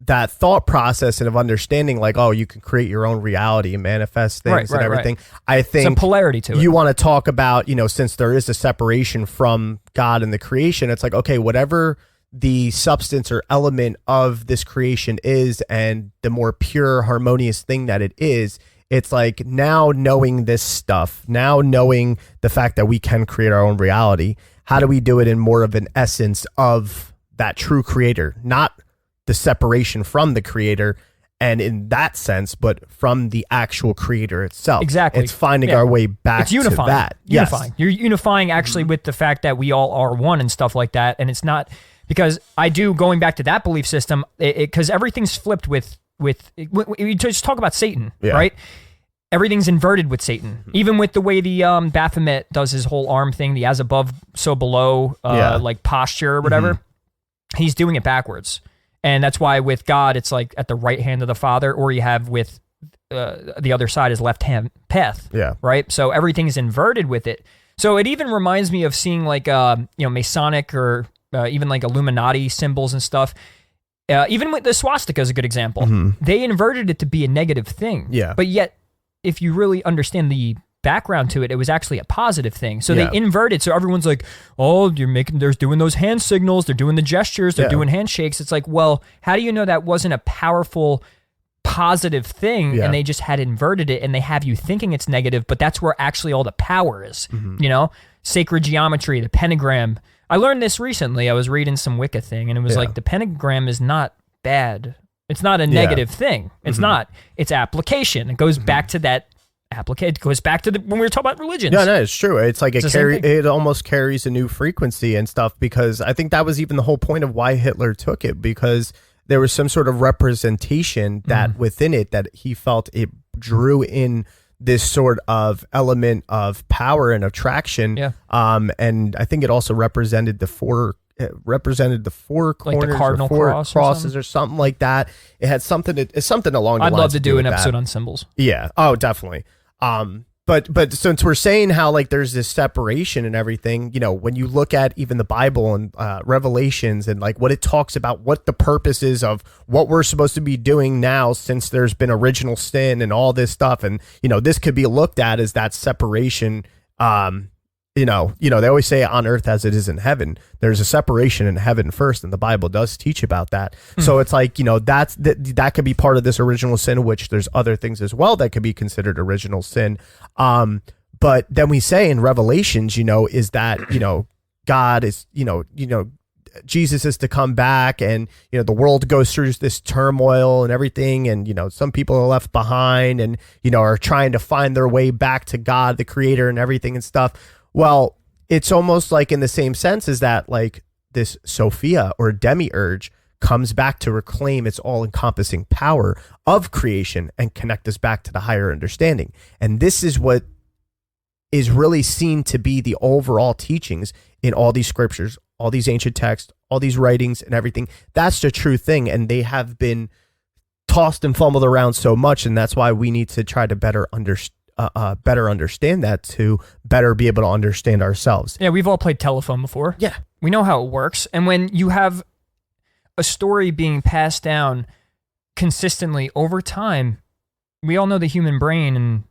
that thought process and of understanding, like, oh, you can create your own reality and manifest things and everything. I think some polarity to it. You want to talk about, since there is a separation from God and the creation, it's like, okay, whatever the substance or element of this creation is, and the more pure, harmonious thing that it is, it's like, now knowing this stuff, now knowing the fact that we can create our own reality, how do we do it in more of an essence of that true creator, not the separation from the creator, and in that sense, but from the actual creator itself. Exactly. It's finding our way back to that. Unifying. You're unifying actually with the fact that we all are one and stuff like that. And it's not, because going back to that belief system, because everything's flipped with we just talk about Satan, right? Everything's inverted with Satan. Even with the way the Baphomet does his whole arm thing, the as above, so below, like posture or whatever, he's doing it backwards. And that's why with God, it's like at the right hand of the Father, or you have with the other side is left hand path. Yeah. Right. So everything's inverted with it. So it even reminds me of seeing like, Masonic or even like Illuminati symbols and stuff. Even with the swastika is a good example. They inverted it to be a negative thing. Yeah. But yet, if you really understand the background to it, it was actually a positive thing. So they inverted. So everyone's like, oh, they're doing those hand signals, they're doing the gestures, they're doing handshakes. It's like, well, how do you know that wasn't a powerful, positive thing? And they just had inverted it, and they have you thinking it's negative, but that's where actually all the power is. Sacred geometry, the pentagram. I learned this recently. I was reading some Wicca thing, and it was like, the pentagram is not bad. It's not a negative thing. It's not. It's application. It goes back to that It goes back to when we were talking about religions. No, it's true. It's like it almost carries a new frequency and stuff, because I think that was even the whole point of why Hitler took it, because there was some sort of representation that within it that he felt it drew in this sort of element of power and attraction. Yeah. And I think it also represented the four corners, like the cardinal crosses or something like that. It had something along the lines. I'd love to do an episode on symbols. Yeah. Oh, definitely. But since we're saying how like there's this separation and everything, when you look at even the Bible and Revelations and like what it talks about, what the purpose is of what we're supposed to be doing now, since there's been original sin and all this stuff, and this could be looked at as that separation. They always say on earth as it is in heaven. There's a separation in heaven first, and the Bible does teach about that. So it's like, that could be part of this original sin, which there's other things as well that could be considered original sin. But then we say in Revelations, is that, God is, Jesus is to come back, and, the world goes through this turmoil and everything. And, some people are left behind and, are trying to find their way back to God, the creator, and everything and stuff. Well, it's almost like in the same sense as that, like this Sophia or demiurge comes back to reclaim its all-encompassing power of creation and connect us back to the higher understanding. And this is what is really seen to be the overall teachings in all these scriptures, all these ancient texts, all these writings and everything. That's the true thing. And they have been tossed and fumbled around so much. And that's why we need to try to better understand that, to better be able to understand ourselves. Yeah, we've all played telephone before. Yeah. We know how it works. And when you have a story being passed down consistently over time, we all know the human brain and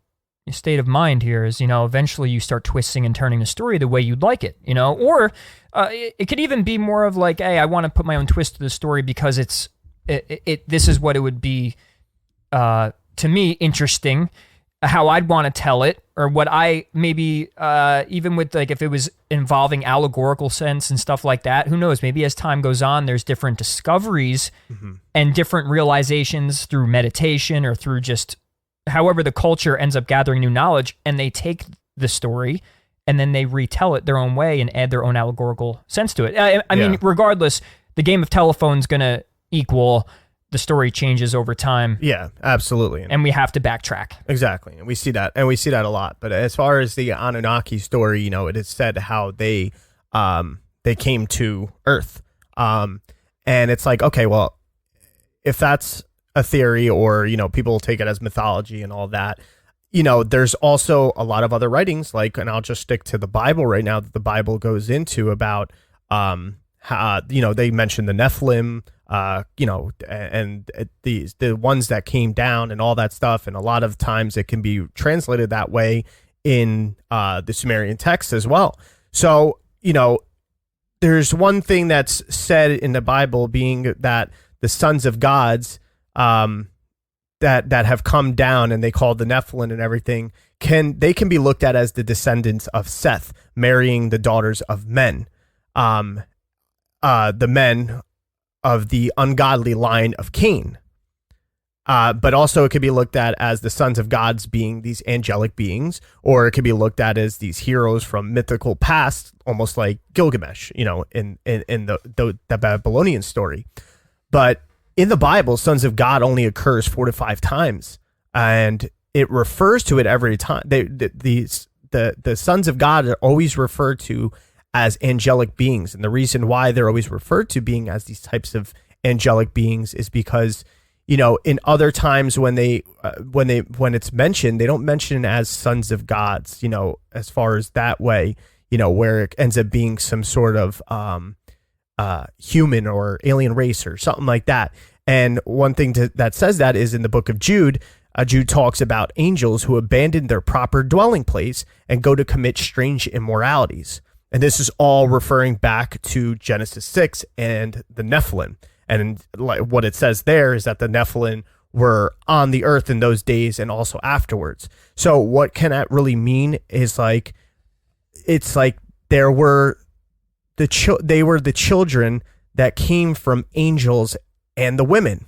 state of mind here is, eventually you start twisting and turning the story the way you'd like it, or it could even be more of like, hey, I want to put my own twist to the story because this is what it would be, to me, interesting, how I'd want to tell it, or what I maybe, even with like if it was involving allegorical sense and stuff like that, who knows, maybe as time goes on, there's different discoveries and different realizations through meditation or through just however the culture ends up gathering new knowledge, and they take the story and then they retell it their own way and add their own allegorical sense to it. I mean, regardless, the game of telephone's going to equal the story changes over time. Yeah, absolutely. And we have to backtrack. Exactly. And we see that a lot. But as far as the Anunnaki story, it is said how they came to Earth. And it's like, okay, well, if that's a theory, or, people take it as mythology and all that, there's also a lot of other writings, like, and I'll just stick to the Bible right now, that the Bible goes into about, how, they mention the Nephilim, and the ones that came down and all that stuff. And a lot of times it can be translated that way in the Sumerian texts as well. So, there's one thing that's said in the Bible, being that the sons of gods that have come down, and they call the Nephilim and everything, can be looked at as the descendants of Seth marrying the daughters of men, the men of the ungodly line of Cain. But also it could be looked at as the sons of gods being these angelic beings, or it could be looked at as these heroes from mythical past, almost like Gilgamesh, in the Babylonian story. But in the Bible, sons of God only occurs 4 to 5 times, and it refers to it every time. The sons of God are always referred to as angelic beings, and the reason why they're always referred to being as these types of angelic beings is because, in other times when it's mentioned, they don't mention it as sons of gods, as far as that way, where it ends up being some sort of human or alien race or something like that. And one thing that says that is in the book of Jude. Jude talks about angels who abandon their proper dwelling place and go to commit strange immoralities. And this is all referring back to Genesis 6 and the Nephilim. And like what it says there is that the Nephilim were on the earth in those days and also afterwards. So what can that really mean is like, it's like they were the children that came from angels and the women.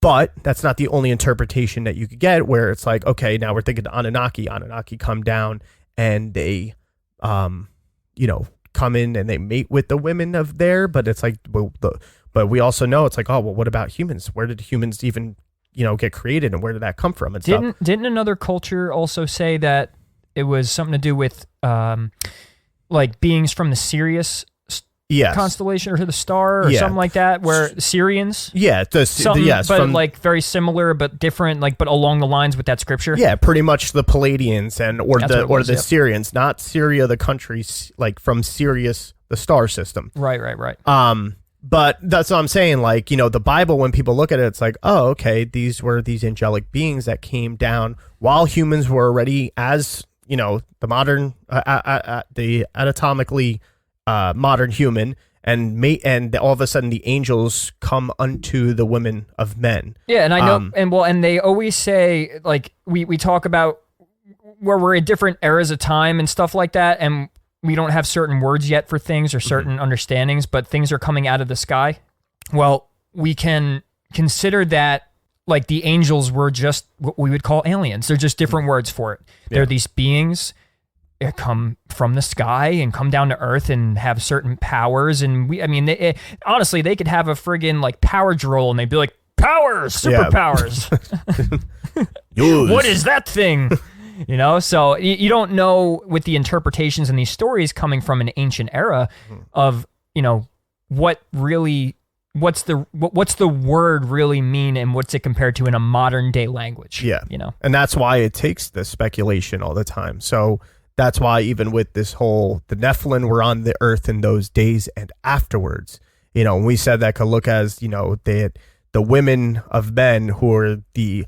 But that's not the only interpretation that you could get, where it's like, okay, now we're thinking the Anunnaki. Anunnaki come down and they, come in and they mate with the women of there. But it's like, but we also know it's like, oh, well, what about humans? Where did humans even, get created, and where did that come from? And didn't another culture also say that it was something to do with like beings from the Sirius constellation or the star or something like that, where Syrians? Yeah, like very similar but different, like but along the lines with that scripture. Yeah, pretty much the Palladians or the Syrians, not Syria, the country, like from Sirius, the star system. Right. But that's what I'm saying. Like, the Bible, when people look at it, it's like, oh, okay, these were these angelic beings that came down while humans were already, as the modern, the anatomically modern human, and all of a sudden the angels come unto the women of men. Yeah, and I know, and they always say, like, we talk about where we're in different eras of time and stuff like that, and we don't have certain words yet for things or certain understandings, but things are coming out of the sky. Well, we can consider that like the angels were just what we would call aliens. They're just different words for it. Yeah. They're these beings that come from the sky and come down to earth and have certain powers. And honestly, they could have a friggin' like power droll and they'd be like, powers, superpowers. What is that thing? So you don't know with the interpretations and these stories coming from an ancient era of, what's the word really mean and what's it compared to in a modern day language? Yeah. And that's why it takes the speculation all the time. So that's why even with this whole, the Nephilim were on the earth in those days and afterwards, we said that could look as, the women of men who are the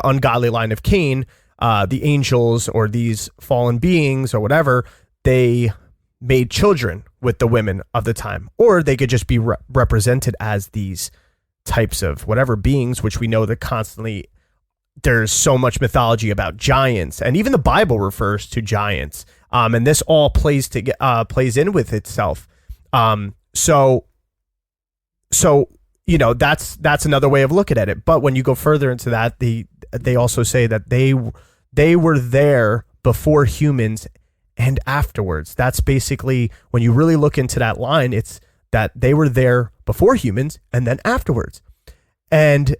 ungodly line of Cain, the angels or these fallen beings or whatever, they made children with the women of the time, or they could just be represented as these types of whatever beings, which we know that constantly there's so much mythology about giants, and even the Bible refers to giants. And this all plays in with itself. So that's another way of looking at it. But when you go further into that, they also say that they were there before humans and afterwards. That's basically, when you really look into that line, it's that they were there before humans and then afterwards. And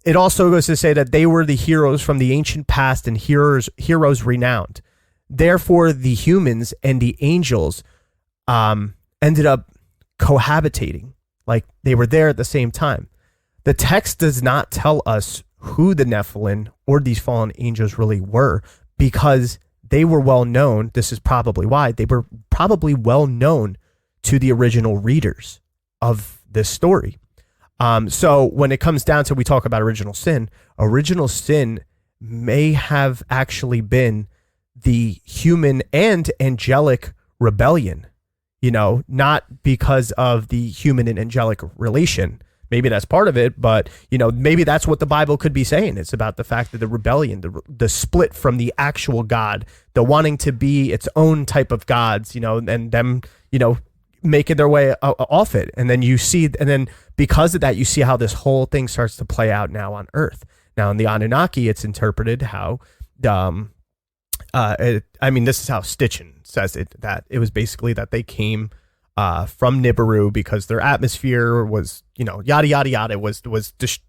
it also goes to say that they were the heroes from the ancient past and heroes renowned. Therefore, the humans and the angels ended up cohabitating. Like, they were there at the same time. The text does not tell us who the Nephilim or these fallen angels really were, because they were well known. This is probably why they were probably well known to the original readers of this story. So when it comes down to, we talk about original sin may have actually been the human and angelic rebellion, not because of the human and angelic relation. Maybe that's part of it, but maybe that's what the Bible could be saying. It's about the fact that the rebellion, the split from the actual God, the wanting to be its own type of gods, and them, making their way off it. And then because of that, you see how this whole thing starts to play out now on Earth. Now in the Anunnaki, it's interpreted how, this is how Stitchin says it, that it was basically that they came from Nibiru because their atmosphere was, yada, yada, yada, was just,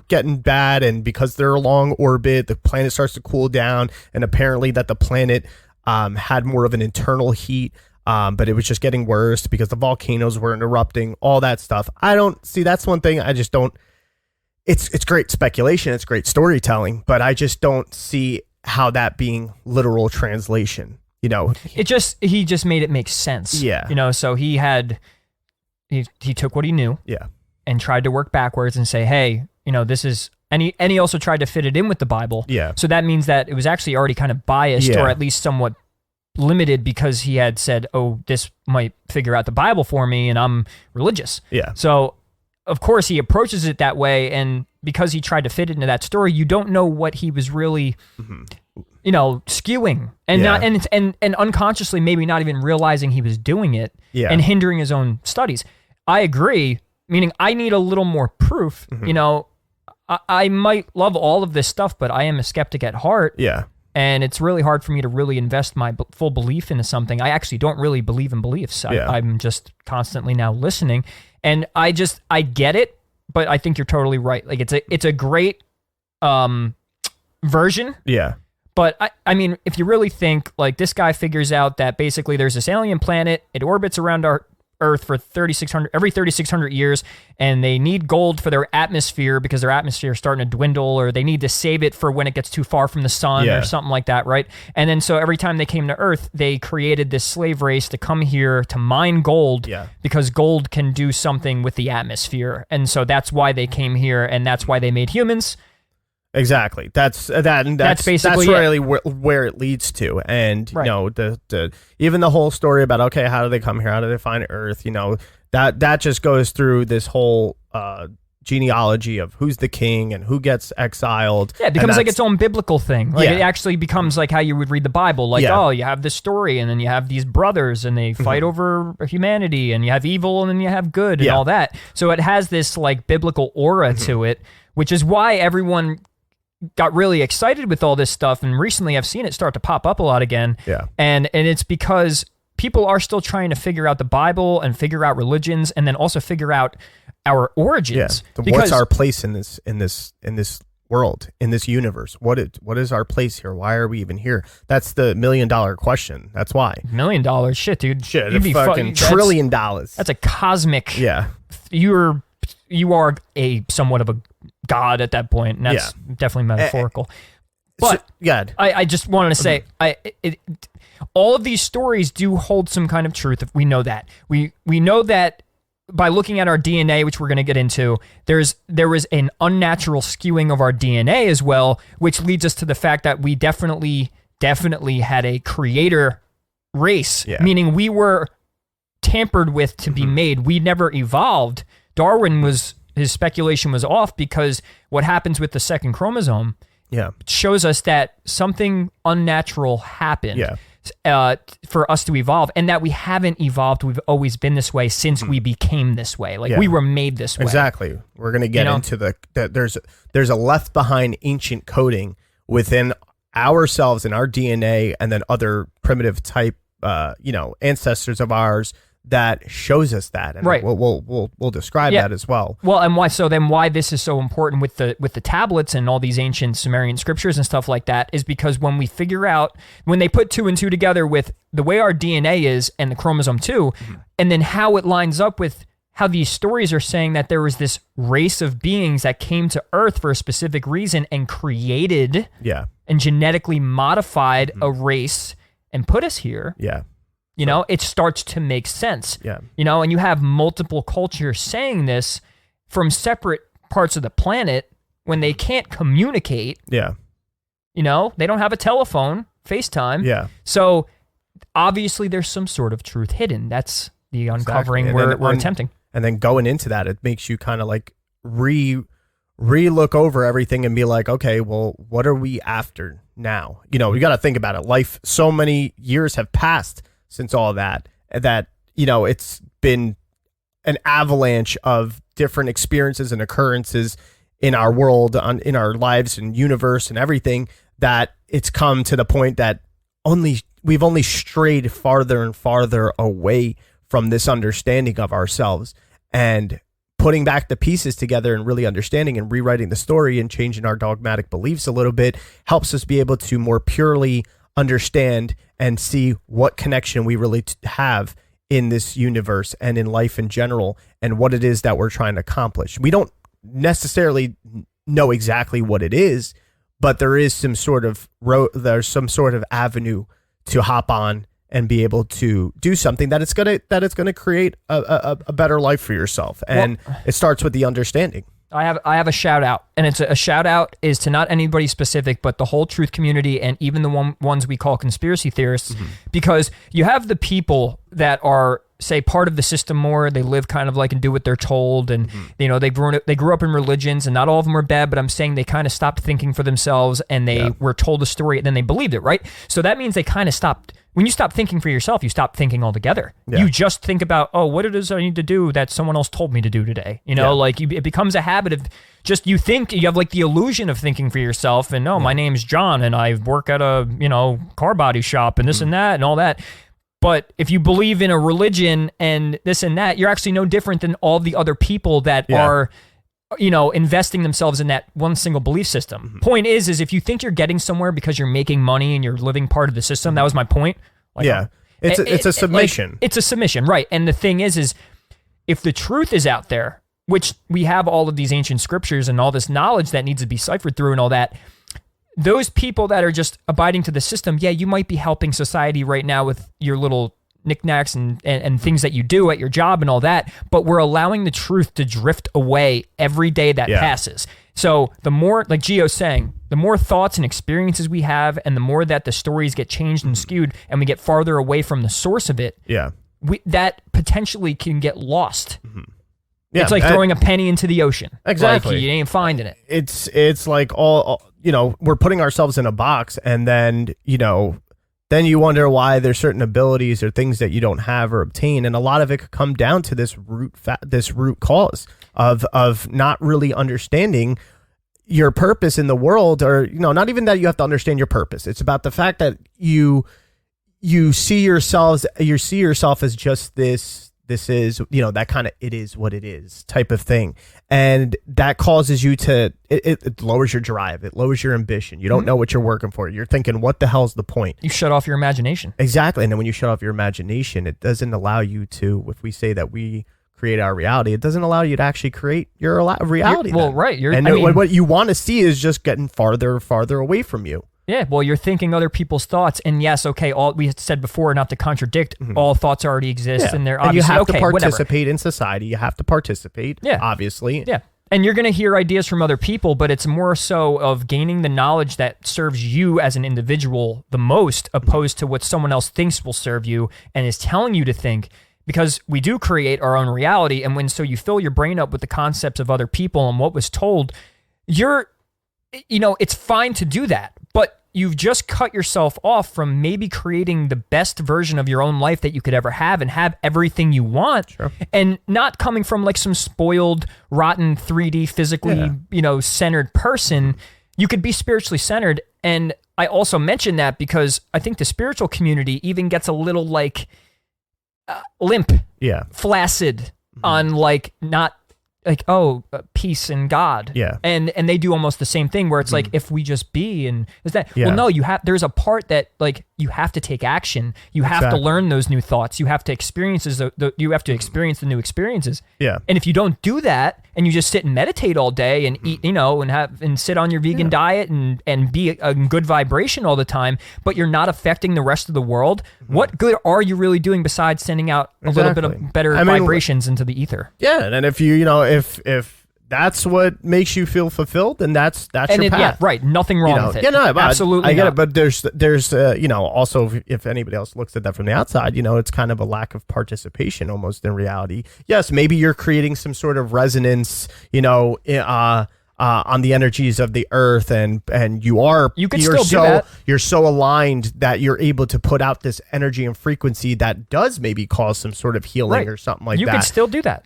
getting bad. And because they're a long orbit, the planet starts to cool down. And apparently that the planet had more of an internal heat, but it was just getting worse because the volcanoes were erupting, all that stuff. I don't see, that's one thing I just don't, it's great speculation, it's great storytelling, but I just don't see how that being literal translation. He just made it make sense. Yeah. So he took what he knew. Yeah. And tried to work backwards and say, hey, this is, and he also tried to fit it in with the Bible. Yeah. So that means that it was actually already kind of biased, or at least somewhat limited, because he had said, oh, this might figure out the Bible for me and I'm religious. Yeah. So of course he approaches it that way. And because he tried to fit it into that story, you don't know what he was really, skewing and unconsciously maybe not even realizing he was doing it and hindering his own studies. I agree. meaning I need a little more proof. You know, I might love all of this stuff, but I am a skeptic at heart. Yeah. And it's really hard for me to really invest my full belief into something. I actually don't really believe in beliefs. I'm just constantly now listening. And I get it, but I think you're totally right. Like it's a great version. Yeah. But I mean, if you really think, like, this guy figures out that basically there's this alien planet, it orbits around our Earth for every 3,600 years, and they need gold for their atmosphere because their atmosphere is starting to dwindle, or they need to save it for when it gets too far from the sun or something like that, right? And then so every time they came to Earth, they created this slave race to come here to mine gold because gold can do something with the atmosphere. And so that's why they came here, and that's why they made humans. Exactly. That's basically that's really where it leads to. And you know, the even the whole story about, okay, how do they come here? How do they find Earth? You know, that just goes through this whole genealogy of who's the king and who gets exiled. Yeah, it becomes like its own biblical thing. Like it actually becomes like how you would read the Bible. Like, oh, you have this story, and then you have these brothers, and they fight over humanity, and you have evil, and then you have good, and all that. So it has this like biblical aura to it, which is why everyone got really excited with all this stuff, and recently I've seen it start to pop up a lot again. Yeah. And it's because people are still trying to figure out the Bible and figure out religions, and then also figure out our origins. Yeah. What's our place in this world, in this universe? What is our place here? Why are we even here? That's the $1 million question. That's why. $1 million, shit, dude. Shit, a fucking $1 trillion. That's a cosmic. Yeah. You are a somewhat of a god at that point, and that's definitely metaphorical. But I just wanted to say, all of these stories do hold some kind of truth. If we know that, we know that by looking at our DNA, which we're going to get into, there is an unnatural skewing of our DNA as well, which leads us to the fact that we definitely had a creator race, meaning we were tampered with to be made. We never evolved. His speculation was off, because what happens with the second chromosome shows us that something unnatural happened for us to evolve, and that we haven't evolved. We've always been this way since we became this way. Like we were made this way. Exactly. We're going to get into that there's a left behind ancient coding within ourselves and our DNA, and then other primitive type ancestors of ours that shows us that, and we'll describe that as well. Well, and why this is so important with the tablets and all these ancient Sumerian scriptures and stuff like that is because when they put 2 and 2 together with the way our DNA is and the chromosome 2, and then how it lines up with how these stories are saying that there was this race of beings that came to Earth for a specific reason and created and genetically modified a race and put us here. Yeah. You know, it starts to make sense. Yeah. You know, and you have multiple cultures saying this from separate parts of the planet when they can't communicate. Yeah. You know, they don't have a telephone, FaceTime. Yeah. So obviously there's some sort of truth hidden. That's the uncovering we're attempting. And then going into that, it makes you kind of like re-look over everything and be like, okay, well, what are we after now? You know, we got to think about it. Life, so many years have passed since all that, you know, it's been an avalanche of different experiences and occurrences in our world, in our lives and universe and everything, that it's come to the point that we've only strayed farther and farther away from this understanding of ourselves, and putting back the pieces together and really understanding and rewriting the story and changing our dogmatic beliefs a little bit helps us be able to more purely understand and see what connection we really have in this universe and in life in general, and what it is that we're trying to accomplish. We don't necessarily know exactly what it is, but there is some sort of avenue to hop on and be able to do something that it's gonna create a better life for yourself. And it starts with the understanding. I have a shout out, and it's a shout out is to not anybody specific, but the whole truth community, and even the ones we call conspiracy theorists, because you have the people that are say, part of the system more. They live kind of like and do what they're told. And, you know, they grew up in religions, and not all of them are bad, but I'm saying they kind of stopped thinking for themselves, and they were told a story and then they believed it, right? So that means they kind of stopped. When you stop thinking for yourself, you stop thinking altogether. Yeah. You just think about, oh, what it is I need to do that someone else told me to do today. You know, like it becomes a habit of just, you think, you have like the illusion of thinking for yourself, and my name's John and I work at a, you know, car body shop and this and that and all that. But if you believe in a religion and this and that, you're actually no different than all the other people that are, you know, investing themselves in that one single belief system. Point is if you think you're getting somewhere because you're making money and you're living part of the system, that was my point. Like, it's a submission. Like, it's a submission, right? And the thing is if the truth is out there, which we have all of these ancient scriptures and all this knowledge that needs to be ciphered through and all that, those people that are just abiding to the system, you might be helping society right now with your little knickknacks and things that you do at your job and all that, but we're allowing the truth to drift away every day that passes. So the more, like Gio's saying, the more thoughts and experiences we have, and the more that the stories get changed and skewed, and we get farther away from the source of it, that potentially can get lost. It's like throwing a penny into the ocean. Exactly. Like, you ain't finding it. It's like all, you know, we're putting ourselves in a box, and then, you know, then you wonder why there's certain abilities or things that you don't have or obtain, and a lot of it could come down to this root cause of not really understanding your purpose in the world, or, you know, not even that you have to understand your purpose. It's about the fact that you see yourself as just this is, you know, that kind of it is what it is type of thing, and that causes you to it lowers your drive, it lowers your ambition. You don't know what you're working for. You're thinking, what the hell's the point? You shut off your imagination. Exactly. And then when you shut off your imagination, it doesn't allow you to, if we say that we create our reality, it doesn't allow you to actually create your reality. What you want to see is just getting farther away from you. Yeah, well, you're thinking other people's thoughts, and yes, okay, all we said before, not to contradict, all thoughts already exist, and they're obviously, you have to participate in society. You have to participate, obviously. Yeah, and you're going to hear ideas from other people, but it's more so of gaining the knowledge that serves you as an individual the most, opposed to what someone else thinks will serve you and is telling you to think, because we do create our own reality, and so you fill your brain up with the concepts of other people and what was told, it's fine to do that, but you've just cut yourself off from maybe creating the best version of your own life that you could ever have and have everything you want, and not coming from like some spoiled, rotten, 3D, physically, centered person. You could be spiritually centered. And I also mention that because I think the spiritual community even gets a little like limp, flaccid on like not like, peace and God. Yeah. And they do almost the same thing where it's like, if we just be, and is that, well, no, there's a part that like, you have to take action. You have to learn those new thoughts. You have to experience you have to experience the new experiences. Yeah. And if you don't do that and you just sit and meditate all day and eat, and sit on your vegan diet and be a good vibration all the time, but you're not affecting the rest of the world, what good are you really doing besides sending out a little bit of better vibrations into the ether? Yeah. And if if that's what makes you feel fulfilled, then that's your path. Right. Nothing wrong with it. Yeah, no, absolutely. I get it. But there's also, if anybody else looks at that from the outside, it's kind of a lack of participation almost in reality. Yes, maybe you're creating some sort of resonance, on the energies of the earth, and you're so aligned that you're able to put out this energy and frequency that does maybe cause some sort of healing or something like that. You can still do that.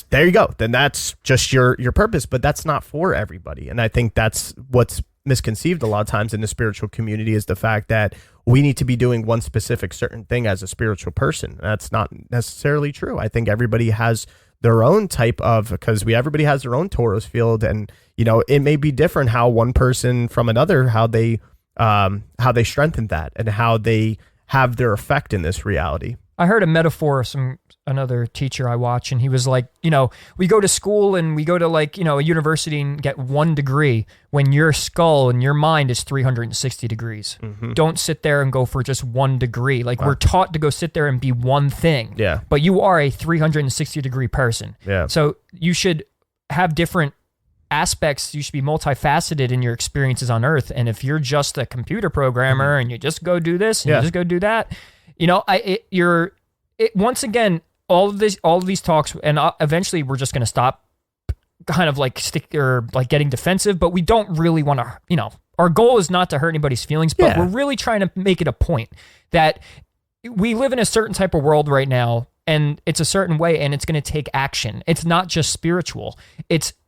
There you go. Then that's just your purpose, but that's not for everybody. And I think that's what's misconceived a lot of times in the spiritual community, is the fact that we need to be doing one specific certain thing as a spiritual person. That's not necessarily true. I think everybody has their own type of, because everybody has their own Taurus field, and it may be different how one person from another, how they strengthen that and how they have their effect in this reality. I heard a metaphor from another teacher I watch, and he was like, we go to school and we go to a university and get 1 degree when your skull and your mind is 360 degrees. Mm-hmm. Don't sit there and go for just 1 degree. We're taught to go sit there and be one thing. Yeah. But you are a 360 degree person. Yeah. So you should have different aspects. You should be multifaceted in your experiences on Earth. And if you're just a computer programmer and you just go do this and you just go do that, once again, all of these talks, and eventually we're just going to stop kind of like getting defensive, but we don't really want to, our goal is not to hurt anybody's feelings, but we're really trying to make it a point that we live in a certain type of world right now, and it's a certain way, and it's going to take action. It's not just spiritual.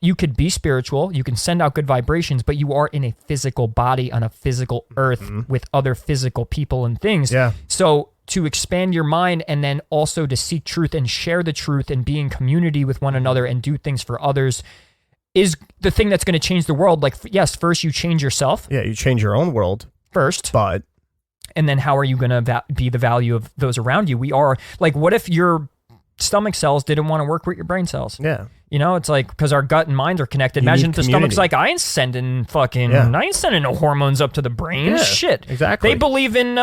You could be spiritual, you can send out good vibrations, but you are in a physical body on a physical earth with other physical people and things. Yeah. So to expand your mind, and then also to seek truth and share the truth and be in community with one another and do things for others is the thing that's going to change the world. Like, yes, first you change yourself. Yeah, you change your own world first. And then how are you going to be the value of those around you? We are, like, what if your stomach cells didn't want to work with your brain cells? Yeah. It's like, because our gut and mind are connected. Imagine if the stomach's like, I ain't sending no hormones up to the brain. Yeah, shit. Exactly. They believe in,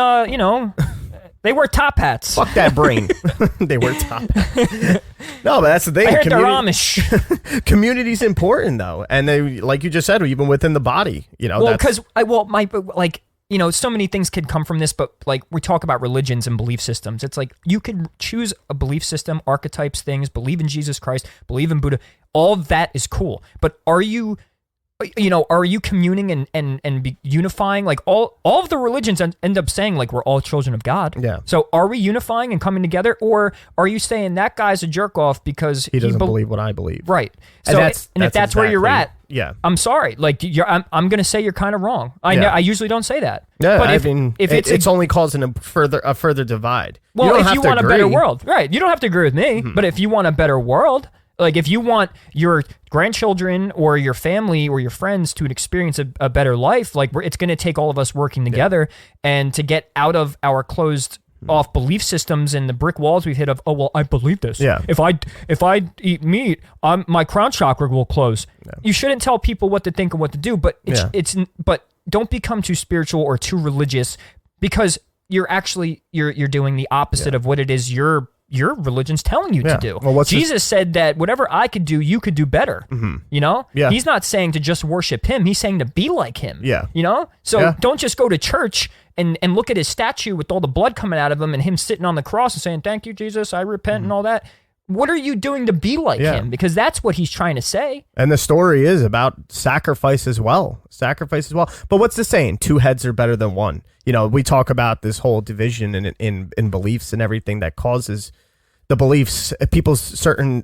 they wear top hats. Fuck that brain. They wear top hats. No, but that's the thing. I heard they're Amish. Community's important, though. And they, like you just said, even within the body, Well, because, so many things could come from this, but like we talk about religions and belief systems. It's like you could choose a belief system, archetypes, things, believe in Jesus Christ, believe in Buddha. All of that is cool. But are you communing and be unifying? Like all of the religions end up saying like we're all children of God. Yeah. So are we unifying and coming together, or are you saying that guy's a jerk off because he doesn't believe what I believe? Right. So if that's exactly where you're at, yeah, I'm sorry. Like I'm going to say you're kind of wrong. I usually don't say that. Yeah, but if it's only causing a further divide. Well, if you want a better world, right? You don't have to agree with me, but if you want a better world. Like if you want your grandchildren or your family or your friends to experience a better life, like it's going to take all of us working together and to get out of our closed off belief systems and the brick walls we've hit of, oh, well, I believe this. Yeah. If I eat meat, my crown chakra will close. Yeah. You shouldn't tell people what to think and what to do, but but don't become too spiritual or too religious, because you're actually you're doing the opposite of what it is your religion's telling you to do. Well, Jesus said that whatever I could do, you could do better. Yeah. He's not saying to just worship him. He's saying to be like him. Yeah. So don't just go to church and look at his statue with all the blood coming out of him and him sitting on the cross and saying, thank you, Jesus, I repent and all that. What are you doing to be like him? Because that's what he's trying to say. And the story is about sacrifice as well. But what's the saying? 2 heads are better than one. We talk about this whole division in beliefs and everything that causes the beliefs, people's certain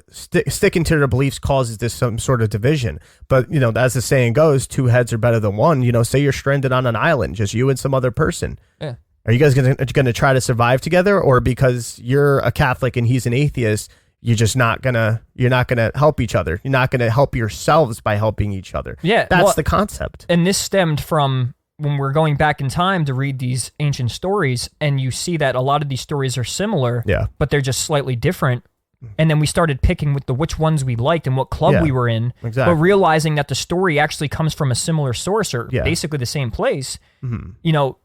sticking to their beliefs causes this some sort of division. But, as the saying goes, 2 heads are better than one. Say you're stranded on an island, just you and some other person. Yeah. Are you guys going to try to survive together, or because you're a Catholic and he's an atheist, you're not going to help each other? You're not going to help yourselves by helping each other. Yeah. That's the concept. And this stemmed from when we're going back in time to read these ancient stories, and you see that a lot of these stories are similar, but they're just slightly different. And then we started picking with which ones we liked and what club we were in, exactly. But realizing that the story actually comes from a similar source or basically the same place.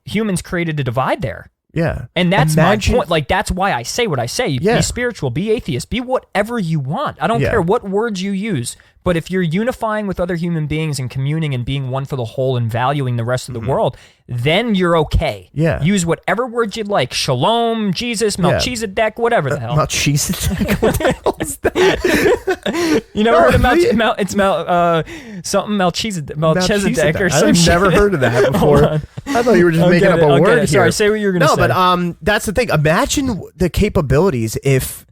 Humans created a divide there. Yeah. And that's my point. Like, that's why I say what I say. Be spiritual, be atheist, be whatever you want. I don't care what words you use. But if you're unifying with other human beings and communing and being one for the whole and valuing the rest of the world, then you're okay. Yeah. Use whatever words you'd like. Shalom, Jesus, Melchizedek, whatever the hell. Melchizedek? What the hell is that? You never heard of something Melchizedek or some shit? I've never heard of that before. I thought you were just making up a word here. Sorry, say what you were going to say. No, but that's the thing. Imagine the capabilities if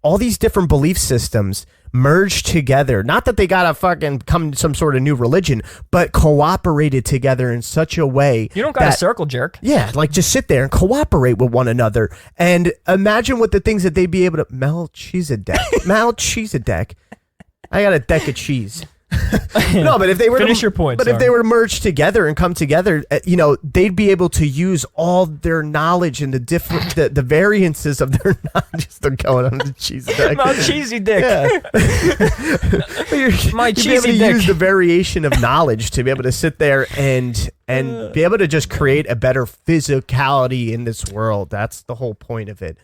all these different belief systems merged together. Not that they gotta fucking come to some sort of new religion, but cooperated together in such a way. You don't gotta circle jerk. Yeah, like just sit there and cooperate with one another. And imagine what the things that they'd be able to. Melchizedek. I got a deck of cheese. No, but if they were finish your point. But if they were to merge together and come together, they'd be able to use all their knowledge and the different the variances of their knowledge. They're going on the cheesy dick. My cheesy dick. Yeah. My cheesy dick. You'd be able to use the variation of knowledge to be able to sit there and be able to just create a better physicality in this world. That's the whole point of it.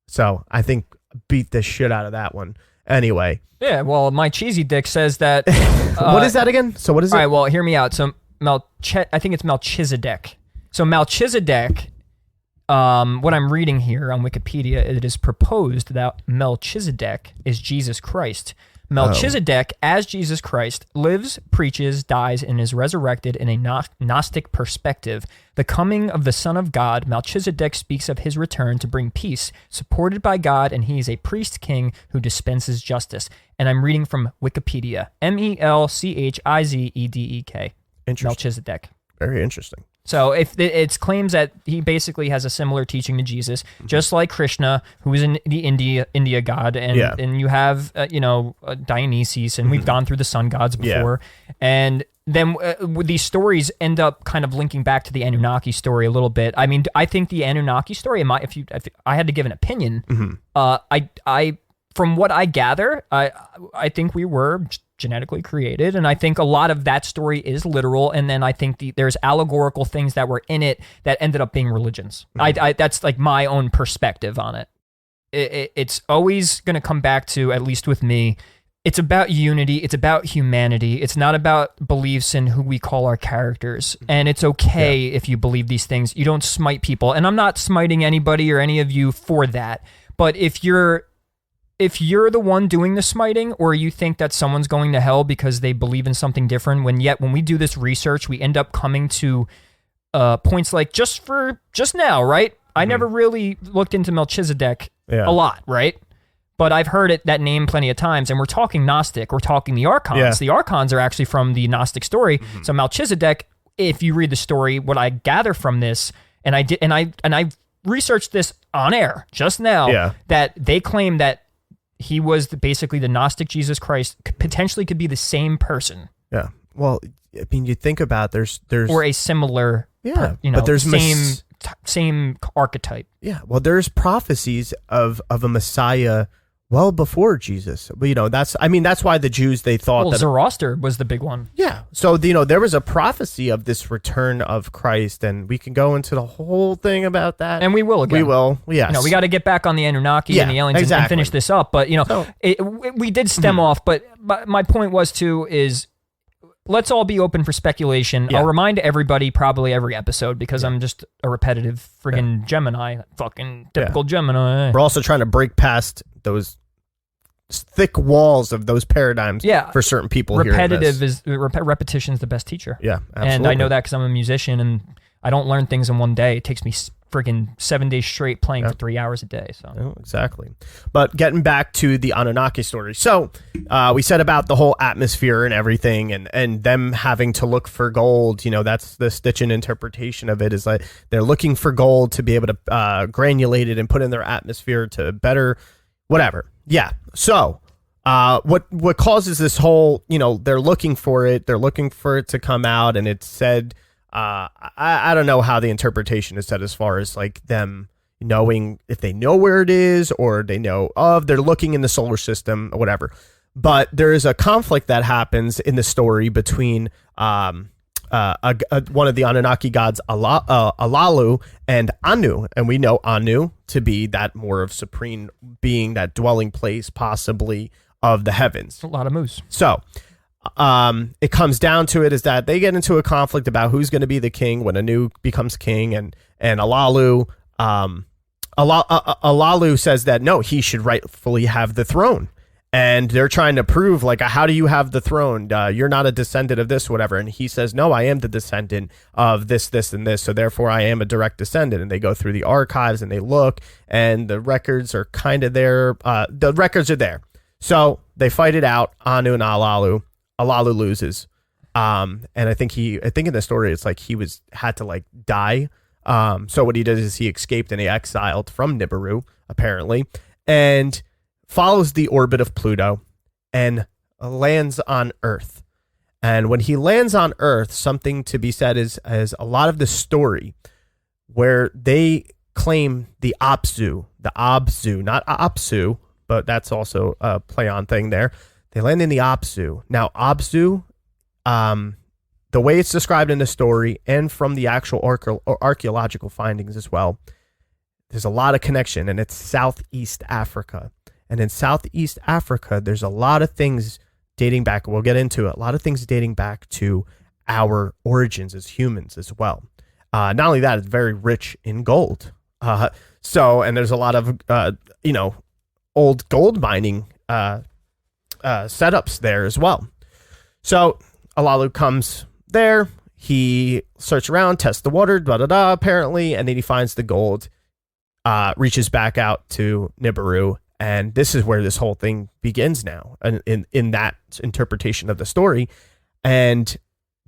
So I think beat the shit out of that one. Anyway. Yeah, well, my cheesy dick says that. What is that again? So what is it? All right, well, hear me out. So I think it's Melchizedek. So Melchizedek what I'm reading here on Wikipedia, it is proposed that Melchizedek is Jesus Christ. Melchizedek, as Jesus Christ, lives, preaches, dies, and is resurrected in a Gnostic perspective. The coming of the Son of God, Melchizedek speaks of his return to bring peace, supported by God, and he is a priest-king who dispenses justice. And I'm reading from Wikipedia. Melchizedek. Melchizedek. Very interesting. So if it claims that he basically has a similar teaching to Jesus, just like Krishna, who is the India god, and you have Dionysus, and we've gone through the sun gods before, and then these stories end up kind of linking back to the Anunnaki story a little bit. I mean, I think the Anunnaki story, if I had to give an opinion, I from what I gather, I think we were genetically created, and I think a lot of that story is literal, and then I think there's allegorical things that were in it that ended up being religions. That's like my own perspective on it. It's always going to come back to, at least with me, it's about unity, it's about humanity, it's not about beliefs in who we call our characters, and it's okay if you believe these things. You don't smite people, and I'm not smiting anybody or any of you for that, but if you're the one doing the smiting, or you think that someone's going to hell because they believe in something different, when we do this research, we end up coming to points like just now, right? I never really looked into Melchizedek a lot, right? But I've heard that name plenty of times, and we're talking Gnostic, we're talking the Archons. Yeah. The Archons are actually from the Gnostic story. So Melchizedek, if you read the story, what I gather from this, and I researched this on air just now, that they claim that he was basically the Gnostic Jesus Christ, potentially could be the same person. Yeah. Well, I mean, you think about there's or a similar, but there's same archetype. Yeah. Well, there's prophecies of a Messiah well before Jesus. But, that's why the Jews, they thought that Zoroaster was the big one. Yeah. So, there was a prophecy of this return of Christ, and we can go into the whole thing about that. And we will again. We will. Yes. We got to get back on the Anunnaki and the aliens and finish this up. But, we did stem off, but my point was is let's all be open for speculation. Yeah. I'll remind everybody probably every episode, because I'm just a repetitive friggin' Gemini, fucking typical Gemini. We're also trying to break past those thick walls of those paradigms for certain people. Repetition is the best teacher. Yeah, absolutely. And I know that because I'm a musician, and I don't learn things in one day. It takes me freaking 7 days straight playing for 3 hours a day. So exactly. But getting back to the Anunnaki story. So we said about the whole atmosphere and everything, and them having to look for gold. That's the Stitchin interpretation of it, is like they're looking for gold to be able to granulate it and put in their atmosphere to better whatever. Yeah. So what causes this whole, they're looking for it to come out, and it's said, I don't know how the interpretation is said as far as like them knowing if they know where it is, or they know they're looking in the solar system or whatever. But there is a conflict that happens in the story between one of the Anunnaki gods, Alalu, and Anu. And we know Anu to be that more of supreme being, that dwelling place possibly of the heavens. A lot of moves. So it comes down to it is that they get into a conflict about who's going to be the king when Anu becomes king, and Alalu says that no, he should rightfully have the throne. And they're trying to prove, like, how do you have the throne? You're not a descendant of this, whatever. And he says, no, I am the descendant of this, and this. So therefore, I am a direct descendant. And they go through the archives and they look, and the records are kind of there. The records are there. So they fight it out, Anu and Alalu. Alalu loses. And I think in the story, it's like he had to die. So what he does is he escaped and he exiled from Nibiru, apparently. And follows the orbit of Pluto and lands on Earth. And when he lands on Earth, something to be said is a lot of the story where they claim the Absu, not Apsu, but that's also a play on thing there. They land in the Absu. Now, Absu, the way it's described in the story and from the actual archaeological findings as well, there's a lot of connection, and it's Southeast Africa. And in Southeast Africa, there's a lot of things dating back, we'll get into it, a lot of things dating back to our origins as humans as well. Not only that, it's very rich in gold. And there's a lot of old gold mining setups there as well. So Alalu comes there. He searches around, tests the water, apparently, and then he finds the gold, reaches back out to Nibiru, and this is where this whole thing begins now, in that interpretation of the story. And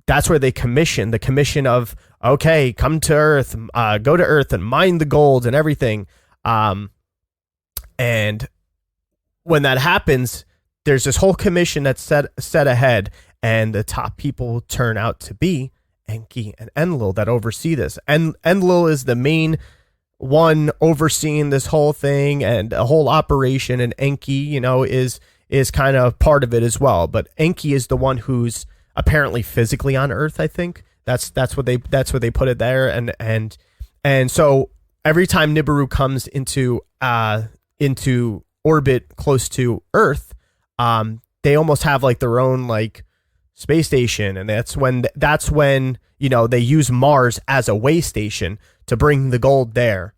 that's where they commission of, okay, come to Earth, go to Earth and mine the gold and everything. And when that happens, there's this whole commission that's set ahead, and the top people turn out to be Enki and Enlil that oversee this. And Enlil is the main one overseeing this whole thing and a whole operation, and Enki, is kind of part of it as well. But Enki is the one who's apparently physically on Earth. I think that's what they put it there. And so every time Nibiru comes into orbit close to Earth, they almost have like their own like space station, and that's when they use Mars as a way station to bring the gold there.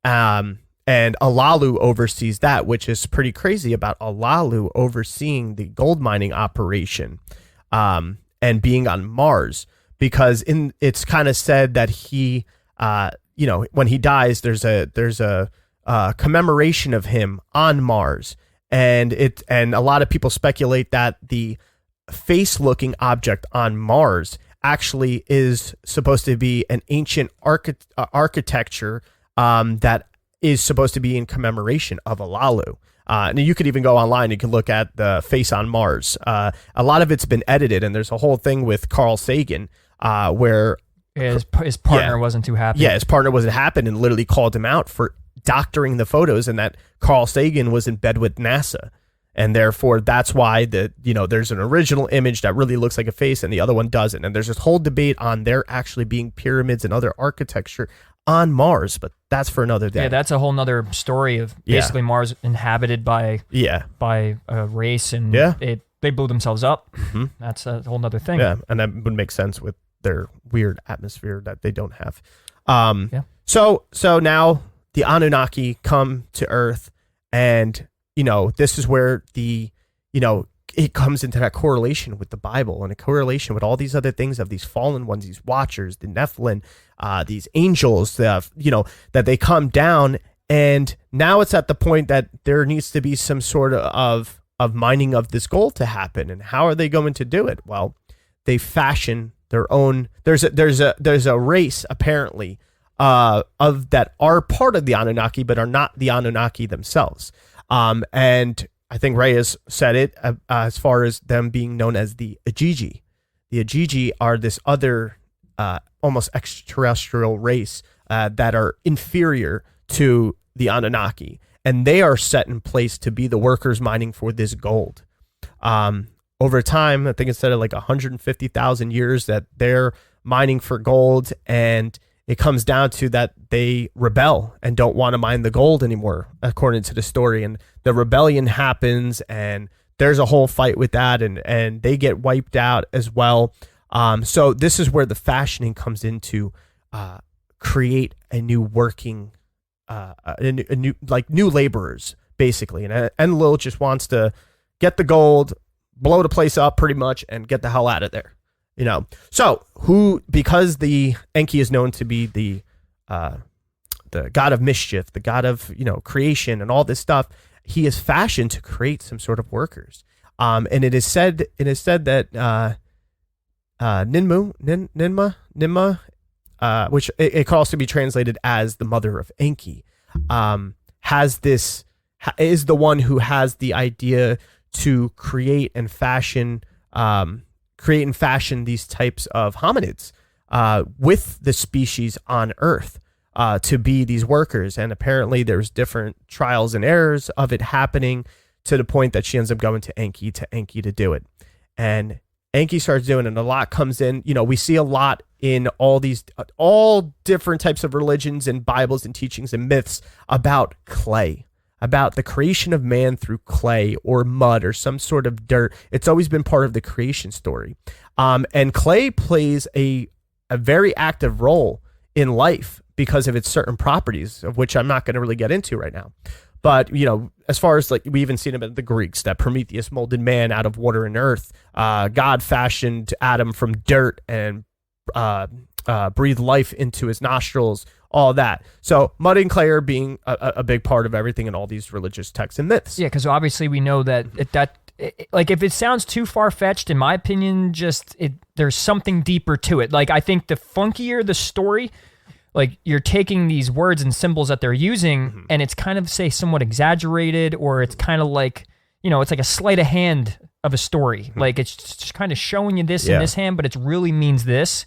And Alalu oversees that, which is pretty crazy about Alalu overseeing the gold mining operation, and being on Mars, because it's kind of said that he, when he dies, there's a commemoration of him on Mars, and a lot of people speculate that the face-looking object on Mars actually is supposed to be an ancient architecture that is supposed to be in commemoration of Alalu. And you could even go online, you can look at the face on Mars. A lot of it's been edited, and there's a whole thing with Carl Sagan where his partner wasn't too happy. Yeah, his partner wasn't happy and literally called him out for doctoring the photos, and that Carl Sagan was in bed with NASA. And therefore, that's why there's an original image that really looks like a face and the other one doesn't. And there's this whole debate on there actually being pyramids and other architecture on Mars, but that's for another day. Yeah, that's a whole nother story of basically Mars inhabited by a race, and they blew themselves up. Mm-hmm. That's a whole nother thing. Yeah, and that would make sense with their weird atmosphere that they don't have. So now the Anunnaki come to Earth, and this is where it comes into that correlation with the Bible and a correlation with all these other things of these fallen ones, these watchers, the Nephilim, these angels, that they come down. And now it's at the point that there needs to be some sort of mining of this gold to happen. And how are they going to do it? Well, they fashion their own. There's a race apparently of that are part of the Anunnaki, but are not the Anunnaki themselves. And I think Ray has said it as far as them being known as the Ajiji. The Ajiji are this other almost extraterrestrial race that are inferior to the Anunnaki, and they are set in place to be the workers mining for this gold. Over time, I think it said like 150,000 years that they're mining for gold, and it comes down to that they rebel and don't want to mine the gold anymore, according to the story. And the rebellion happens, and there's a whole fight with that, and they get wiped out as well. So this is where the fashioning comes in to create a new working, new laborers, basically. And Enlil just wants to get the gold, blow the place up pretty much, and get the hell out of there. So because the Enki is known to be the god of mischief, the god of creation and all this stuff, he is fashioned to create some sort of workers. And it is said that Ninma, which it can also be translated as the mother of Enki, is the one who has the idea to create and fashion these types of hominids with the species on Earth to be these workers. And apparently there's different trials and errors of it happening to the point that she ends up going to Enki to do it. And Enki starts doing it, and a lot comes in. We see a lot in all different types of religions and Bibles and teachings and myths about clay, about the creation of man through clay or mud or some sort of dirt. It's always been part of the creation story. And clay plays a very active role in life, because of its certain properties, of which I'm not going to really get into right now. But, you know, as far as like, we even seen it in the Greeks, that Prometheus molded man out of water and earth. God fashioned Adam from dirt and breathed life into his nostrils, all that. So mud and clay are being a big part of everything in all these religious texts and myths. Yeah, because obviously we know that like if it sounds too far-fetched, in my opinion, there's something deeper to it. Like I think the funkier the story, like you're taking these words and symbols that they're using and it's kind of, say, somewhat exaggerated, or it's kind of like, you know, it's like a sleight of hand of a story. Like it's just kind of showing you this in this hand, but it really means this.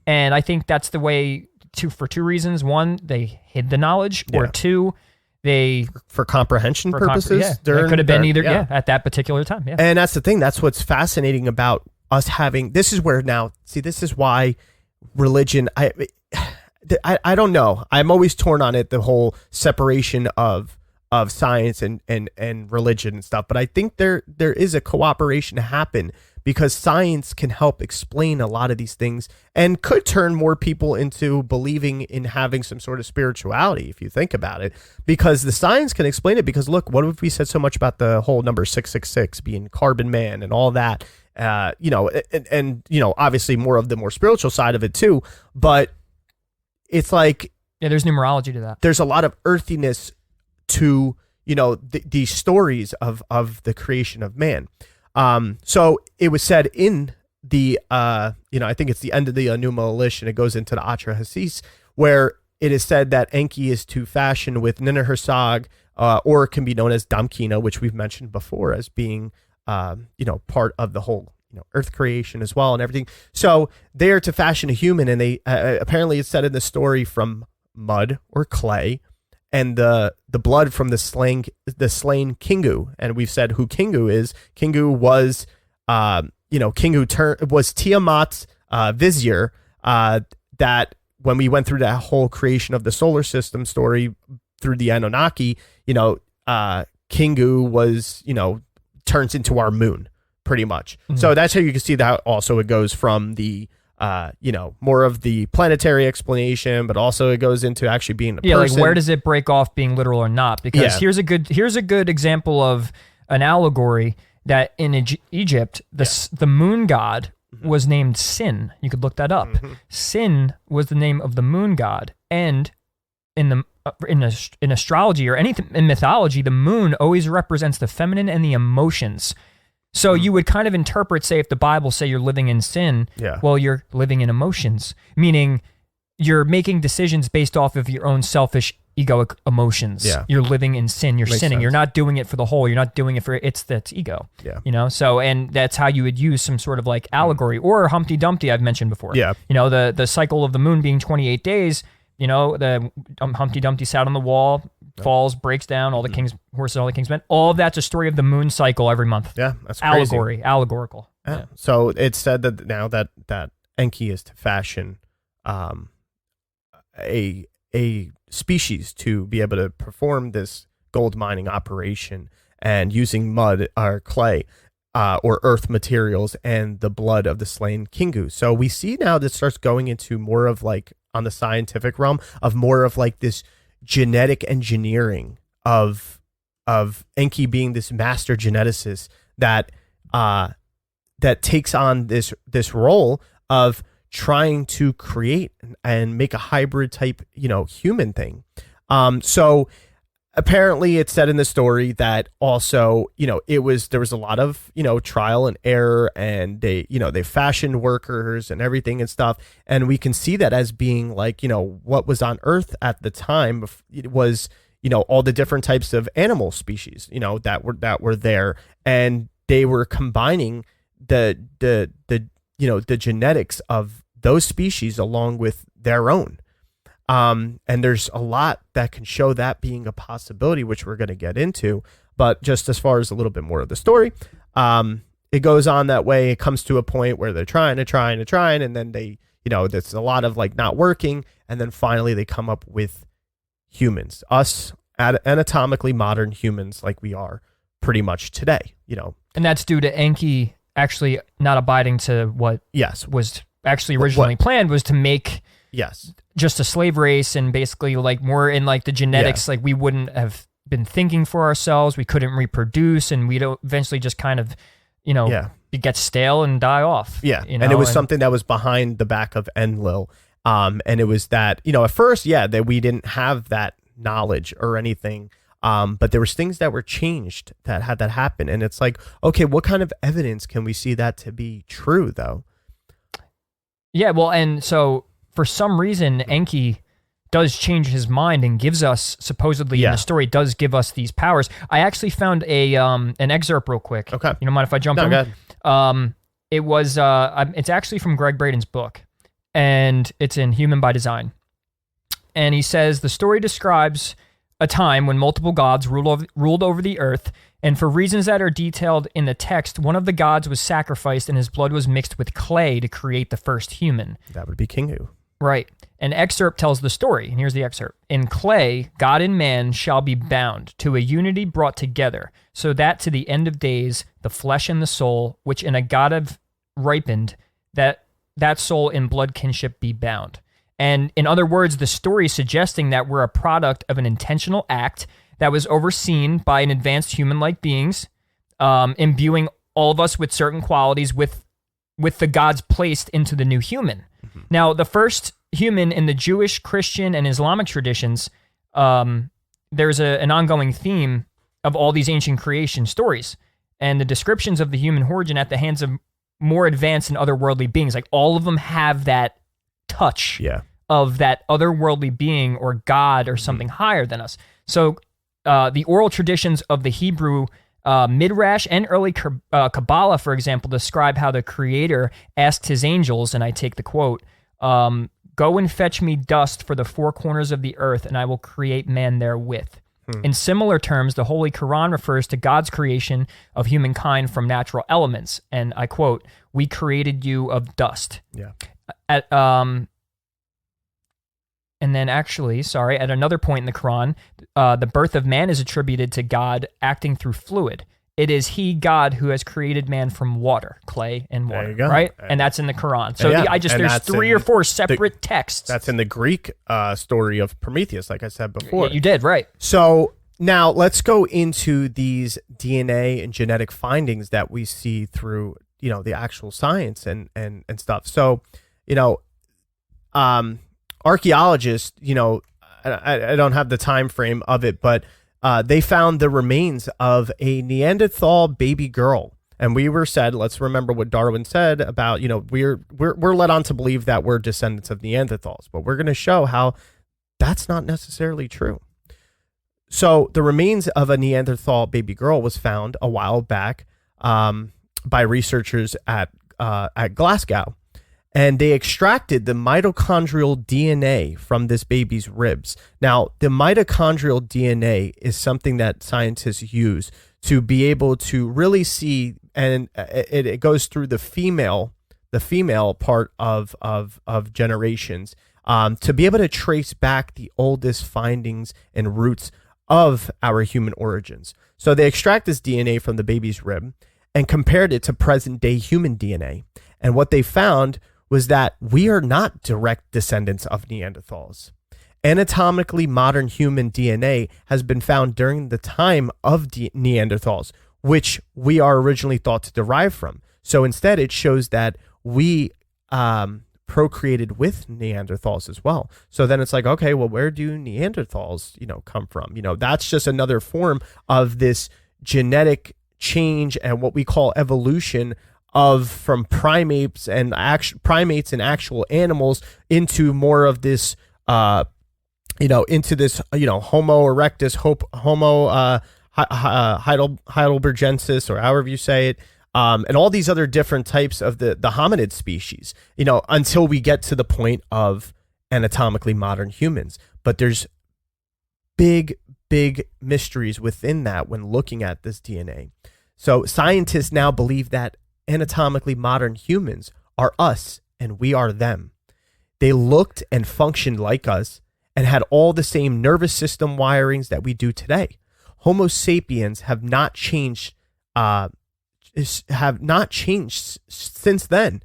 And I think that's the way for two reasons. One, they hid the knowledge, or two, for comprehension purposes. It could have been either at that particular time. Yeah. And that's the thing. That's what's fascinating about us having, this is where now, see, this is why religion, I don't know. I'm always torn on it, the whole separation of science and religion and stuff. But I think there is a cooperation to happen, because science can help explain a lot of these things and could turn more people into believing in having some sort of spirituality, if you think about it, because the science can explain it. Because look, what have we said so much about the whole number 666 being carbon man and all that, you know, and you know, obviously more of the more spiritual side of it too, but it's like, yeah, there's numerology to that. There's a lot of earthiness to, you know, these stories of the creation of man. So it was said in the, you know, I think it's the end of the Enuma Elish, and it goes into the Atra Hasis, where it is said that Enki is to fashion with Ninurhersag, or it can be known as Damkina, which we've mentioned before as being, you know, part of the whole, you know, earth creation as well and everything. So they are to fashion a human, and they apparently it's said in the story from mud or clay, and the blood from the slain Kingu. And we've said who Kingu is. Kingu was, you know, Kingu was Tiamat's vizier. That when we went through that whole creation of the solar system story through the Anunnaki, you know, Kingu was, you know, turns into our moon, pretty much. So that's how you can see that also it goes from the, you know, more of the planetary explanation, but also it goes into actually being a person. Like where does it break off being literal or not? Because here's a good example of an allegory that in Egypt, the moon god was named Sin. You could look that up. Sin was the name of the moon god, and in astrology or anything in mythology, the moon always represents the feminine and the emotions. So you would kind of interpret, say, if the Bible say you're living in sin, well, you're living in emotions, meaning you're making decisions based off of your own selfish egoic emotions. You're living in sin. You're sinning. Sense. You're not doing it for the whole. You're not doing it for that's ego. You know. So and that's how you would use some sort of like allegory or Humpty Dumpty I've mentioned before. You know, the cycle of the moon being 28 days. You know, the Humpty Dumpty sat on the wall, falls, breaks down, all the king's horses, all the king's men. All of that's a story of the moon cycle every month. That's crazy. Allegorical. So it's said that now that Enki is to fashion a species to be able to perform this gold mining operation and using mud or clay or earth materials and the blood of the slain Kingu. So we see now this starts going into more of like on the scientific realm of more of like this genetic engineering of Enki being this master geneticist that takes on this role of trying to create and make a hybrid type, you know, human thing. So apparently it's said in the story that also, you know, there was a lot of, you know, trial and error, and they fashioned workers and everything and stuff. And we can see that as being like, you know, what was on Earth at the time. It was, you know, all the different types of animal species, you know, that were there, and they were combining the you know, the genetics of those species along with their own. And there's a lot that can show that being a possibility, which we're going to get into. But just as far as a little bit more of the story, it goes on that way. It comes to a point where they're trying, and then they, you know, there's a lot of like not working. And then finally they come up with humans, us anatomically modern humans like we are pretty much today, you know. And that's due to Enki actually not abiding to what was actually originally planned, was to make Yes. just a slave race and basically like more in like the genetics, like we wouldn't have been thinking for ourselves. We couldn't reproduce, and we'd eventually just kind of, get stale and die off. Yeah. And it was something that was behind the back of Enlil. And it was that, at first, that we didn't have that knowledge or anything. But there was things that were changed that had that happen. And it's like, okay, what kind of evidence can we see that to be true, though? Yeah, well, and so for some reason, Enki does change his mind and gives us, supposedly in the story, does give us these powers. I actually found an excerpt real quick. Okay. You don't mind if I jump in? Go ahead. It was, it's actually from Greg Braden's book, and it's in Human by Design. And he says, the story describes a time when multiple gods ruled over the earth, and for reasons that are detailed in the text, one of the gods was sacrificed and his blood was mixed with clay to create the first human. That would be Kingu. Right. An excerpt tells the story, and here's the excerpt. In clay, God and man shall be bound to a unity brought together, so that to the end of days, the flesh and the soul, which in a God have ripened, that soul in blood kinship be bound. And in other words, the story is suggesting that we're a product of an intentional act that was overseen by an advanced human-like beings, imbuing all of us with certain qualities with the gods placed into the new human. Mm-hmm. Now, the first human in the Jewish, Christian, and Islamic traditions, there's an ongoing theme of all these ancient creation stories and the descriptions of the human origin at the hands of more advanced and otherworldly beings. Like all of them have that touch of that otherworldly being or God or something higher than us. So the oral traditions of the Hebrew Midrash and early Kabbalah, for example, describe how the Creator asked his angels, and I take the quote, go and fetch me dust for the four corners of the earth, and I will create man therewith. In similar terms, the Holy Quran refers to God's creation of humankind from natural elements, and I quote, we created you of dust. Yeah. And then actually, at another point in the Quran, the birth of man is attributed to God acting through fluid. It is he, God, who has created man from water, clay, and water, right? And that's in the Quran. So there's 3 or 4 separate texts. That's in the Greek story of Prometheus, like I said before. Yeah, you did, right. So now let's go into these DNA and genetic findings that we see through, the actual science and stuff. So, archaeologists, I don't have the time frame of it, but they found the remains of a Neanderthal baby girl. And let's remember what Darwin said about, we're led on to believe that we're descendants of Neanderthals, but we're going to show how that's not necessarily true. So the remains of a Neanderthal baby girl was found a while back by researchers at Glasgow. And they extracted the mitochondrial DNA from this baby's ribs. Now, the mitochondrial DNA is something that scientists use to be able to really see, and it goes through the female part of generations, to be able to trace back the oldest findings and roots of our human origins. So they extract this DNA from the baby's rib and compared it to present-day human DNA. And what they found was that we are not direct descendants of Neanderthals. Anatomically modern human DNA has been found during the time of Neanderthals, which we are originally thought to derive from. So instead, it shows that we procreated with Neanderthals as well. So then it's like, okay, well, where do Neanderthals, come from? That's just another form of this genetic change and what we call evolution from primates and actual animals into more of this, into this, Homo erectus, Homo heidelbergensis, or however you say it, and all these other different types of the hominid species, until we get to the point of anatomically modern humans. But there's big mysteries within that when looking at this DNA. So scientists now believe that anatomically modern humans are us and we are them. They looked and functioned like us and had all the same nervous system wirings that we do today. Homo sapiens have not changed since then.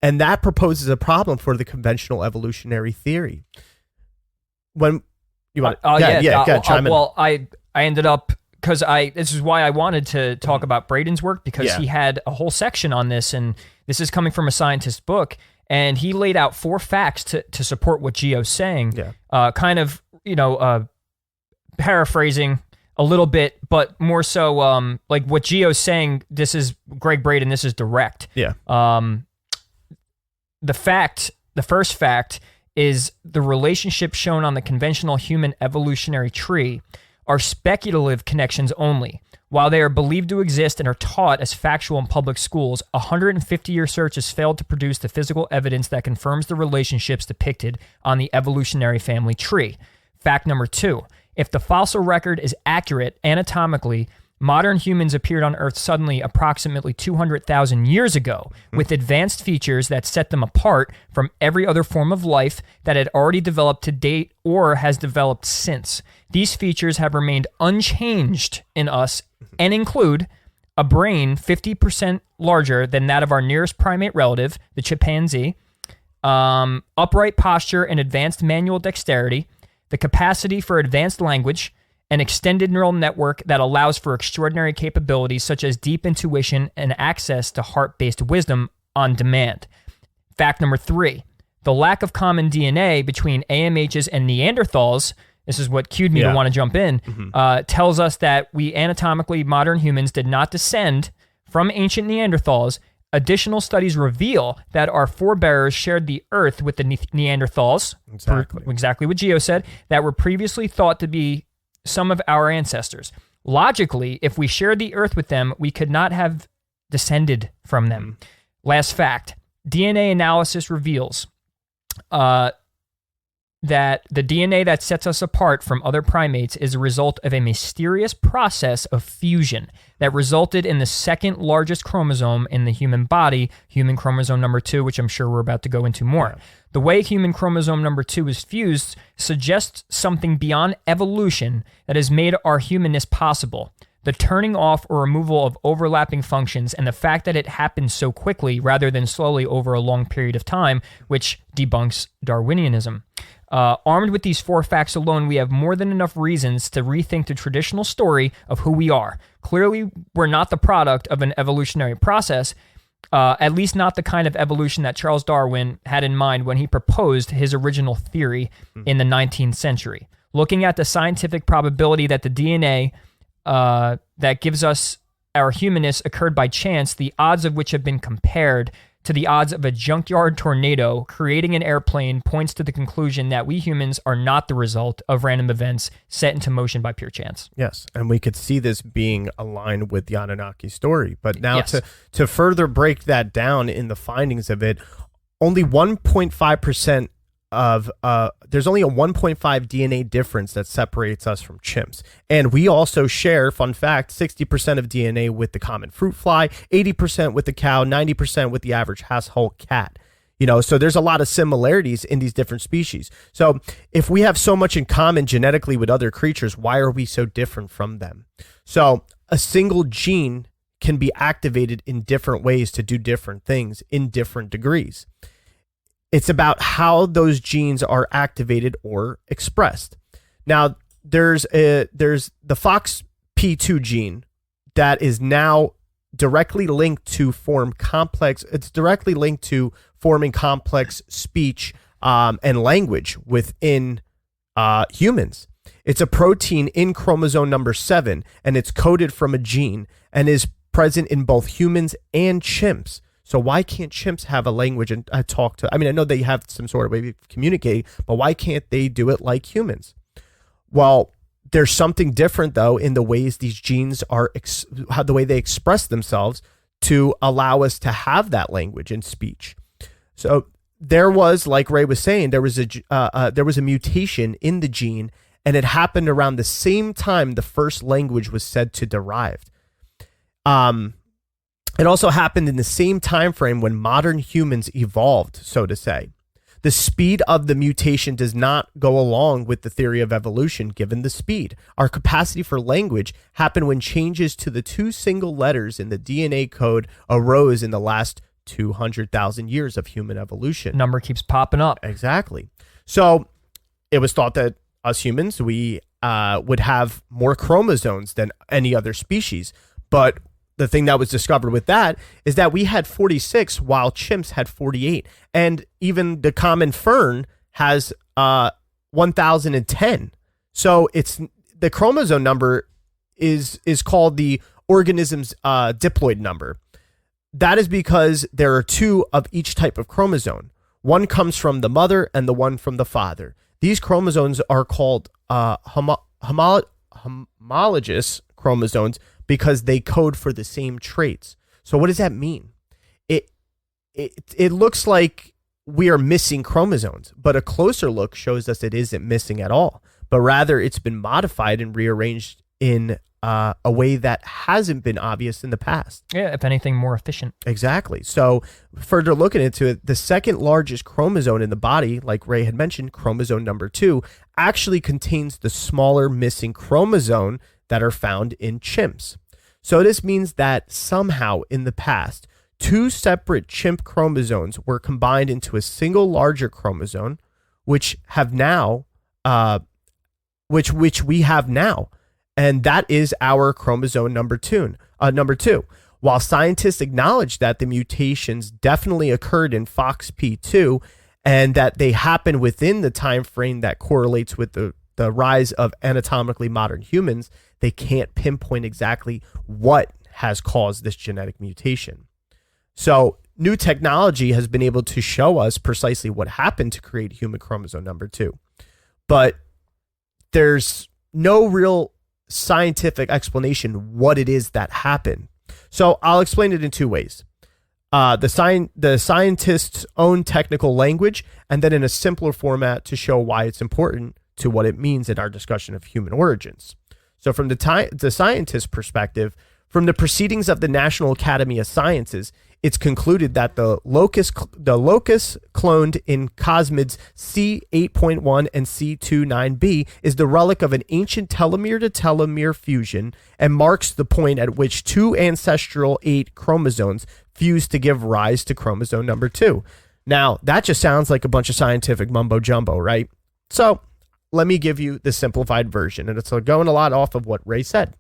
And that proposes a problem for the conventional evolutionary theory. When you want, chime in. Well, I ended up, because this is why I wanted to talk about Braden's work, because he had a whole section on this, and this is coming from a scientist's book, and he laid out 4 facts to support what Gio's saying. Kind of, paraphrasing a little bit, but more so like what Gio's saying. This is Greg Braden. This is direct. The first fact is the relationship shown on the conventional human evolutionary tree are speculative connections only. While they are believed to exist and are taught as factual in public schools, a 150-year search has failed to produce the physical evidence that confirms the relationships depicted on the evolutionary family tree. Fact number 2, if the fossil record is accurate anatomically, modern humans appeared on Earth suddenly approximately 200,000 years ago with advanced features that set them apart from every other form of life that had already developed to date or has developed since. These features have remained unchanged in us and include a brain 50% larger than that of our nearest primate relative, the chimpanzee, upright posture and advanced manual dexterity, the capacity for advanced language, an extended neural network that allows for extraordinary capabilities such as deep intuition and access to heart-based wisdom on demand. Fact number 3, the lack of common DNA between AMHs and Neanderthals, this is what cued me to want to jump in, tells us that we anatomically modern humans did not descend from ancient Neanderthals. Additional studies reveal that our forebears shared the earth with the Neanderthals, exactly what Gio said, that were previously thought to be some of our ancestors. Logically, if we shared the earth with them, we could not have descended from them. Last fact, DNA analysis reveals that the DNA that sets us apart from other primates is a result of a mysterious process of fusion that resulted in the second largest chromosome in the human body, human chromosome number 2, which I'm sure we're about to go into more. The way human chromosome number 2 is fused suggests something beyond evolution that has made our humanness possible. The turning off or removal of overlapping functions and the fact that it happens so quickly rather than slowly over a long period of time, which debunks Darwinianism. Armed with these 4 facts alone, we have more than enough reasons to rethink the traditional story of who we are. Clearly, we're not the product of an evolutionary process, at least not the kind of evolution that Charles Darwin had in mind when he proposed his original theory in the 19th century. Looking at the scientific probability that the DNA that gives us our humanness occurred by chance, the odds of which have been compared to the odds of a junkyard tornado creating an airplane points to the conclusion that we humans are not the result of random events set into motion by pure chance. Yes, and we could see this being aligned with the Anunnaki story. But now to further break that down in the findings of it, only 1.5% of there's only a 1.5 DNA difference that separates us from chimps. And we also share, fun fact, 60% of DNA with the common fruit fly, 80% with the cow, 90% with the average household cat. So there's a lot of similarities in these different species. So if we have so much in common genetically with other creatures, why are we so different from them? So a single gene can be activated in different ways to do different things in different degrees. It's about how those genes are activated or expressed. Now, there's the FOXP2 gene that is now directly linked to form complex. It's directly linked to forming complex speech and language within humans. It's a protein in chromosome number 7, and it's coded from a gene and is present in both humans and chimps. So why can't chimps have a language and talk to? I mean, I know they have some sort of way of communicating, but why can't they do it like humans? Well, there's something different though in the ways these genes are, the way they express themselves to allow us to have that language and speech. So there was, like Ray was saying, there was a mutation in the gene, and it happened around the same time the first language was said to derive. It also happened in the same time frame when modern humans evolved, so to say. The speed of the mutation does not go along with the theory of evolution, given the speed. Our capacity for language happened when changes to the 2 single letters in the DNA code arose in the last 200,000 years of human evolution. Number keeps popping up. Exactly. So it was thought that us humans, we would have more chromosomes than any other species. But the thing that was discovered with that is that we had 46 while chimps had 48. And even the common fern has 1,010. So it's the chromosome number is called the organism's diploid number. That is because there are two of each type of chromosome. One comes from the mother and the one from the father. These chromosomes are called homologous chromosomes because they code for the same traits. So what does that mean? It looks like we are missing chromosomes, but a closer look shows us it isn't missing at all, but rather it's been modified and rearranged in a way that hasn't been obvious in the past. Yeah, if anything, more efficient. Exactly. So further looking into it, the second largest chromosome in the body, like Ray had mentioned, chromosome number 2, actually contains the smaller missing chromosome that are found in chimps. So this means that somehow in the past, 2 separate chimp chromosomes were combined into a single larger chromosome, which have now, which we have now. And that is our chromosome number 2. While scientists acknowledge that the mutations definitely occurred in FOXP2 and that they happen within the time frame that correlates with the rise of anatomically modern humans, they can't pinpoint exactly what has caused this genetic mutation. So new technology has been able to show us precisely what happened to create human chromosome number 2. But there's no real scientific explanation what it is that happened. So I'll explain it in 2 ways. The scientist's own technical language, and then in a simpler format to show why it's important to what it means in our discussion of human origins. So from the scientist's perspective, from the proceedings of the National Academy of Sciences, it's concluded that the locus cloned in cosmids C8.1 and C29b is the relic of an ancient telomere to telomere fusion and marks the point at which 2 ancestral 8 chromosomes fuse to give rise to chromosome number 2. Now, that just sounds like a bunch of scientific mumbo jumbo, right? So let me give you the simplified version, and it's going a lot off of what Ray said.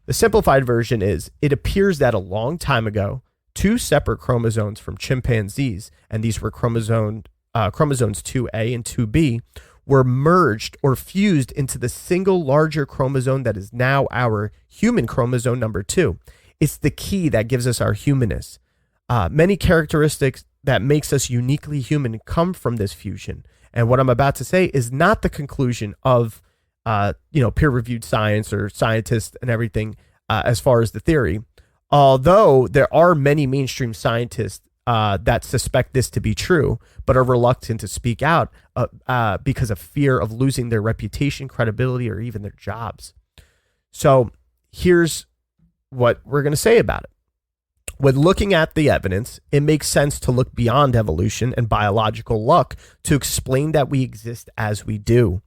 The simplified version is, it appears that a long time ago, 2 separate chromosomes from chimpanzees, and these were chromosomes 2A and 2B, were merged or fused into the single larger chromosome that is now our human chromosome number 2. It's the key that gives us our humanness. Many characteristics that makes us uniquely human come from this fusion. And what I'm about to say is not the conclusion of peer-reviewed science or scientists and everything as far as the theory. Although there are many mainstream scientists that suspect this to be true, but are reluctant to speak out because of fear of losing their reputation, credibility, or even their jobs. So here's what we're going to say about it. When looking at the evidence, it makes sense to look beyond evolution and biological luck to explain that we exist as we do.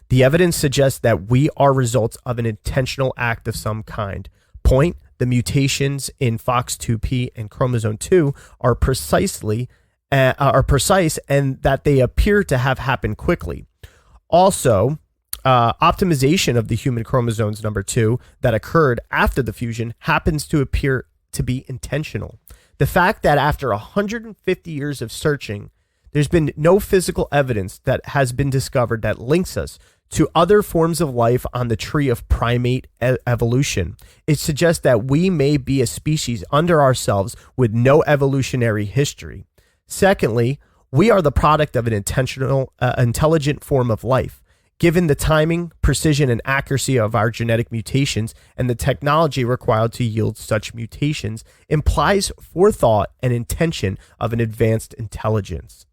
The evidence suggests that we are results of an intentional act of some kind. Point: the mutations in FOX2P and chromosome 2 are precise, and that they appear to have happened quickly. Also, optimization of the human chromosomes number 2 that occurred after the fusion happens to appear to be intentional. The fact that after 150 years of searching, there's been no physical evidence that has been discovered that links us to other forms of life on the tree of primate evolution. It suggests that we may be a species under ourselves with no evolutionary history. Secondly, we are the product of an intelligent form of life. Given the timing, precision, and accuracy of our genetic mutations and the technology required to yield such mutations implies forethought and intention of an advanced intelligence.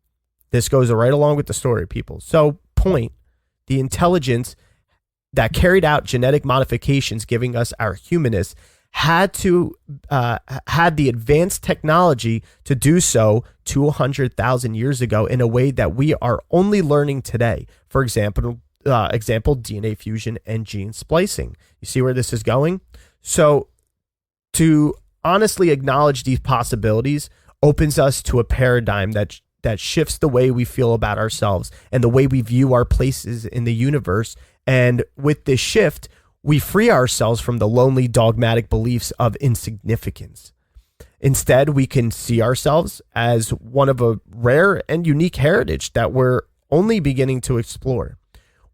This goes right along with the story, people. So, point: the intelligence that carried out genetic modifications, giving us our humanness, had the advanced technology to do so 200,000 years ago in a way that we are only learning today. For example, DNA fusion and gene splicing. You see where this is going? So to honestly acknowledge these possibilities opens us to a paradigm that shifts the way we feel about ourselves and the way we view our places in the universe. And with this shift, we free ourselves from the lonely dogmatic beliefs of insignificance. Instead, we can see ourselves as one of a rare and unique heritage that we're only beginning to explore.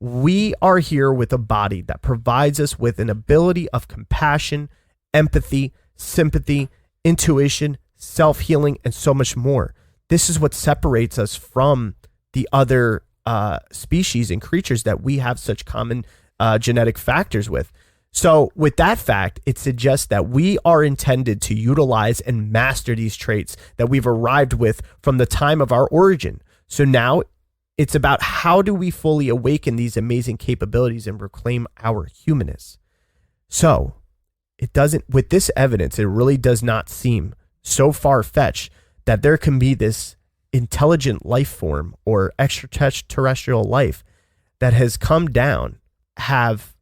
We are here with a body that provides us with an ability of compassion, empathy, sympathy, intuition, self-healing, and so much more. This is what separates us from the other species and creatures that we have such common genetic factors with. So with that fact, it suggests that we are intended to utilize and master these traits that we've arrived with from the time of our origin. So now it's about how do we fully awaken these amazing capabilities and reclaim our humanness. So with this evidence, it really does not seem so far-fetched that there can be this intelligent life form or extraterrestrial life that has come down, have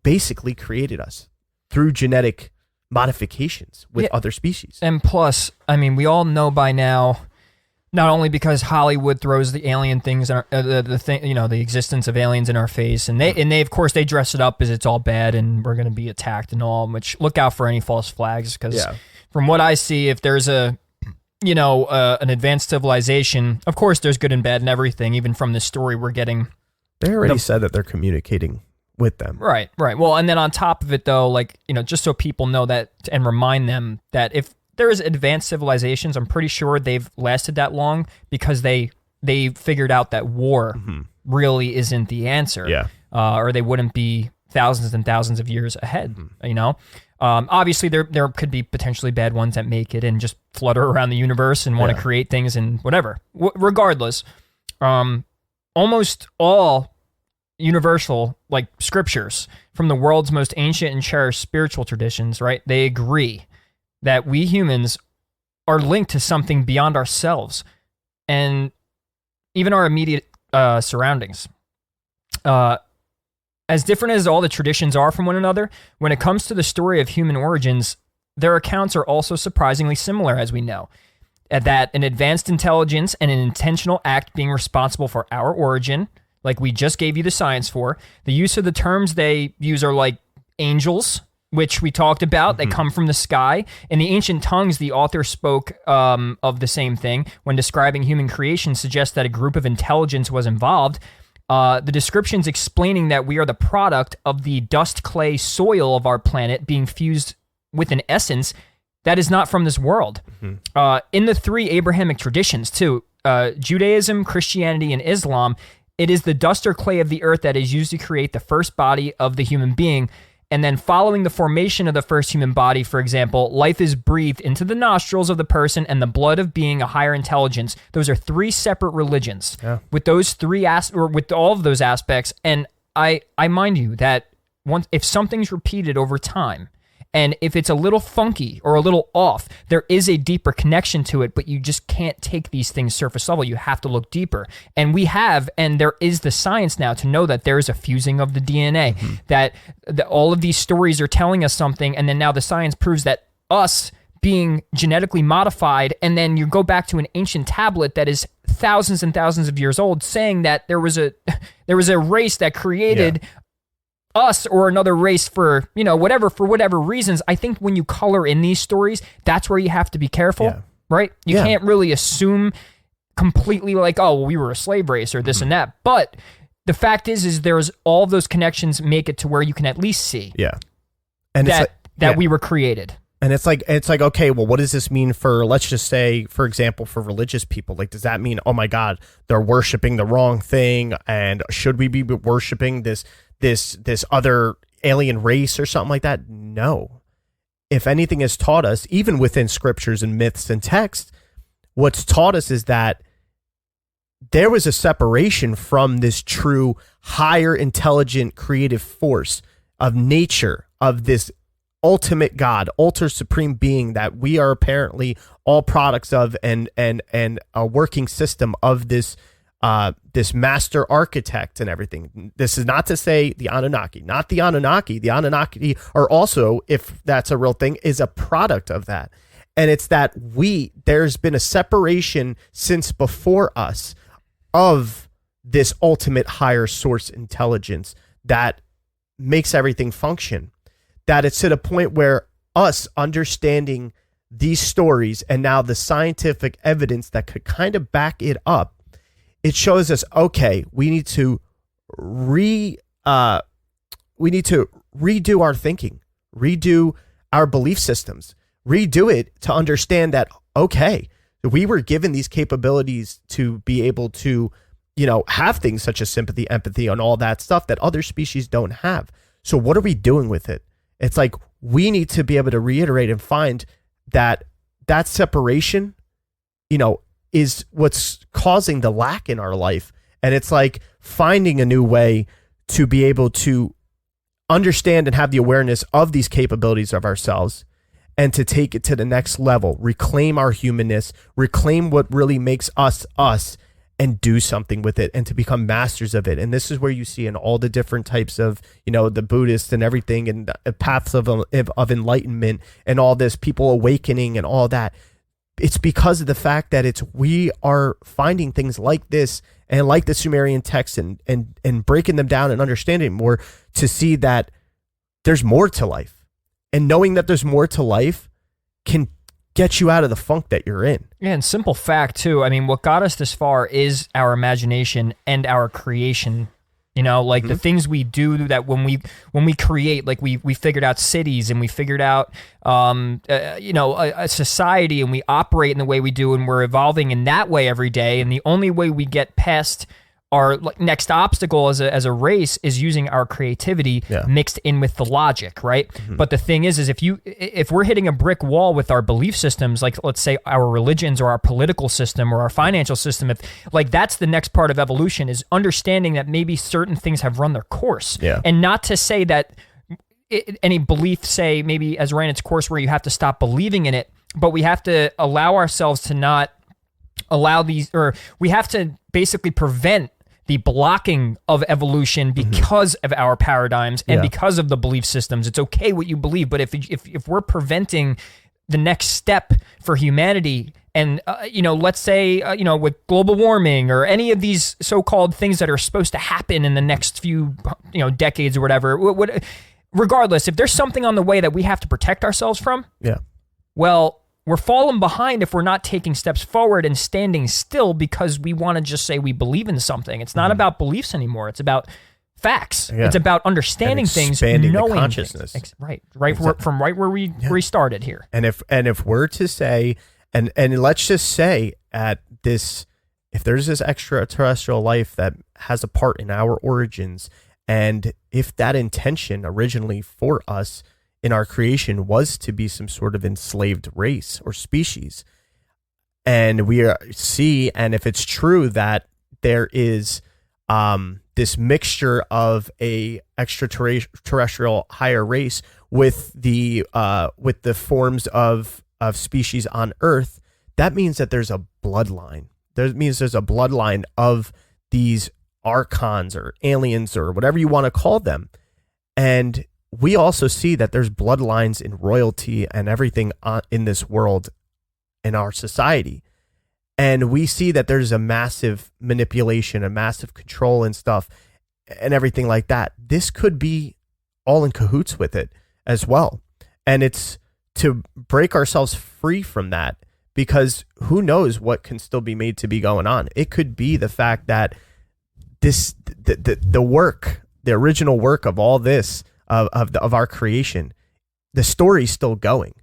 basically created us through genetic modifications with other species. And plus, I mean, we all know by now, not only because Hollywood throws the alien things, the existence of aliens in our face, and they of course they dress it up as it's all bad and we're going to be attacked and all. Which look out for any false flags, because from what I see, if there's an advanced civilization, of course there's good and bad and everything. Even from this story we're getting, they already said that they're communicating with them. Right. Well, and then on top of it though, just so people know that and remind them that if there's advanced civilizations, I'm pretty sure they've lasted that long because they figured out that war really isn't the answer. Yeah. Or they wouldn't be thousands and thousands of years ahead, Obviously there could be potentially bad ones that make it and just flutter around the universe and want to create things and whatever. Regardless, almost all universal scriptures from the world's most ancient and cherished spiritual traditions, right? They agree that we humans are linked to something beyond ourselves and even our immediate surroundings. As different as all the traditions are from one another, when it comes to the story of human origins, their accounts are also surprisingly similar, as we know. That an advanced intelligence and an intentional act being responsible for our origin, like we just gave you the science for. The use of the terms they use are like angels, which we talked about. They come from the sky. In the ancient tongues, the author spoke of the same thing. When describing human creation, suggests that a group of intelligence was involved. The descriptions explaining that we are the product of the dust, clay, soil of our planet being fused with an essence that is not from this world. In the three Abrahamic traditions, too, Judaism, Christianity, and Islam, it is the dust or clay of the earth that is used to create the first body of the human being. And then following the formation of the first human body, for example, life is breathed into the nostrils of the person and the blood of being a higher intelligence. Those are three separate religions with those with all of those aspects. And I mind you that if something's repeated over time, and if it's a little funky or a little off, there is a deeper connection to it, but you just can't take these things surface level. You have to look deeper. And there is the science now to know that there is a fusing of the DNA, that all of these stories are telling us something, and then now the science proves that us being genetically modified, and then you go back to an ancient tablet that is thousands and thousands of years old saying that there was a race that created us or another race for whatever reasons. I think when you color in these stories, that's where you have to be careful, right? You can't really assume completely we were a slave race or this and that. But the fact is there's all of those connections make it to where you can at least see and that we were created. And it's like, okay, well, what does this mean for, let's just say, for example, for religious people? Does that mean, oh my God, they're worshiping the wrong thing? And should we be worshiping this other alien race or something like that? No. If anything has taught us, even within scriptures and myths and texts, what's taught us is that there was a separation from this true higher intelligent creative force of nature, of this ultimate God, ultra supreme being that we are apparently all products of, and a working system of this this master architect and everything. This is not to say the Anunnaki, not the Anunnaki. The Anunnaki are also, if that's a real thing, is a product of that. And it's that there's been a separation since before us of this ultimate higher source intelligence that makes everything function. That it's to the point where us understanding these stories and now the scientific evidence that could kind of back it up, it shows us, okay, we need to redo our thinking, redo our belief systems, redo it to understand that, okay, we were given these capabilities to be able to, have things such as sympathy, empathy, and all that stuff that other species don't have. So what are we doing with it? It's like we need to be able to reiterate and find that separation, is what's causing the lack in our life. And it's like finding a new way to be able to understand and have the awareness of these capabilities of ourselves and to take it to the next level, reclaim our humanness, reclaim what really makes us us, and do something with it and to become masters of it. And this is where you see in all the different types of, the Buddhists and everything and paths of enlightenment and all this, people awakening and all that. It's because of the fact that we are finding things like this and like the Sumerian texts and breaking them down and understanding more to see that there's more to life. And knowing that there's more to life can get you out of the funk that you're in. Yeah, and simple fact too. I mean, what got us this far is our imagination and our creation. The things we do that when we create, like we figured out cities and we figured out, a society, and we operate in the way we do, and we're evolving in that way every day. And the only way we get past our next obstacle as a race is using our creativity mixed in with the logic, right? Mm-hmm. But the thing is if we're hitting a brick wall with our belief systems, like let's say our religions or our political system or our financial system, that's the next part of evolution, is understanding that maybe certain things have run their course. Yeah. And not to say that any belief, say, maybe has ran its course where you have to stop believing in it, but we have to allow ourselves to not allow these, or we have to basically prevent the blocking of evolution because of our paradigms and because of the belief systems. It's okay what you believe, but if we're preventing the next step for humanity, and let's say with global warming or any of these so-called things that are supposed to happen in the next few decades or whatever, regardless, if there's something on the way that we have to protect ourselves from, well, we're falling behind if we're not taking steps forward and standing still because we want to just say we believe in something. It's not about beliefs anymore. It's about facts. Yeah. It's about understanding things, knowing the consciousness. Things. Right exactly. From right where we started here. And if we're to say, and let's just say if there's this extraterrestrial life that has a part in our origins, and if that intention originally for us in our creation was to be some sort of enslaved race or species, and and if it's true that there is this mixture of a extraterrestrial higher race with the forms of species on Earth, that means that there's a bloodline. That means there's a bloodline of these archons or aliens or whatever you want to call them, and we also see that there's bloodlines in royalty and everything in this world, in our society. And we see that there's a massive manipulation, a massive control and stuff and everything like that. This could be all in cahoots with it as well. And it's to break ourselves free from that, because who knows what can still be made to be going on. It could be the fact that the original work of all this, of our creation, the story's still going,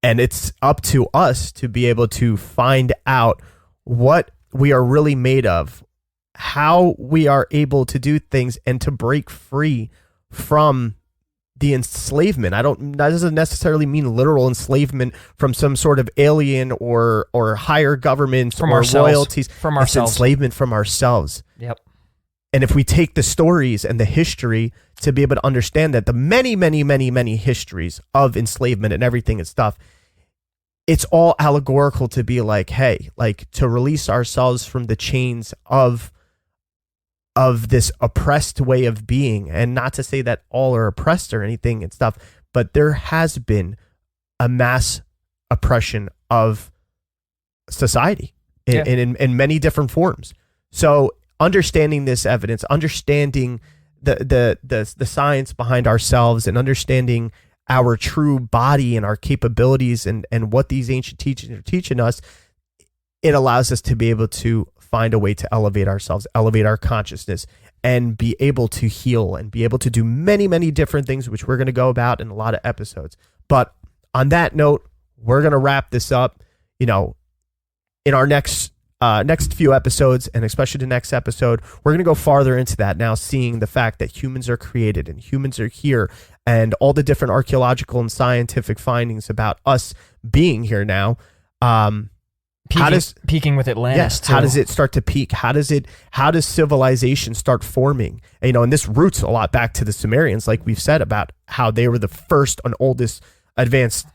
and it's up to us to be able to find out what we are really made of, how we are able to do things, and to break free from the enslavement. That doesn't necessarily mean literal enslavement from some sort of alien or higher government or royalties. From ourselves. It's enslavement from ourselves. Yep. And if we take the stories and the history to be able to understand that the many, many, many, many histories of enslavement and everything and stuff, it's all allegorical to be like, hey, like to release ourselves from the chains of this oppressed way of being. And not to say that all are oppressed or anything and stuff, but there has been a mass oppression of society in many different forms. So understanding this evidence, understanding the science behind ourselves, and understanding our true body and our capabilities and what these ancient teachings are teaching us, it allows us to be able to find a way to elevate ourselves, elevate our consciousness, and be able to heal and be able to do many, many different things, which we're going to go about in a lot of episodes. But on that note, we're going to wrap this up, in our next few episodes, and especially the next episode, we're going to go farther into that now, seeing the fact that humans are created and humans are here, and all the different archaeological and scientific findings about us being here now. Peaking with Atlantis. Yes, too. how does it start to peak? How does civilization start forming? And this roots a lot back to the Sumerians, like we've said, about how they were the first and oldest advanced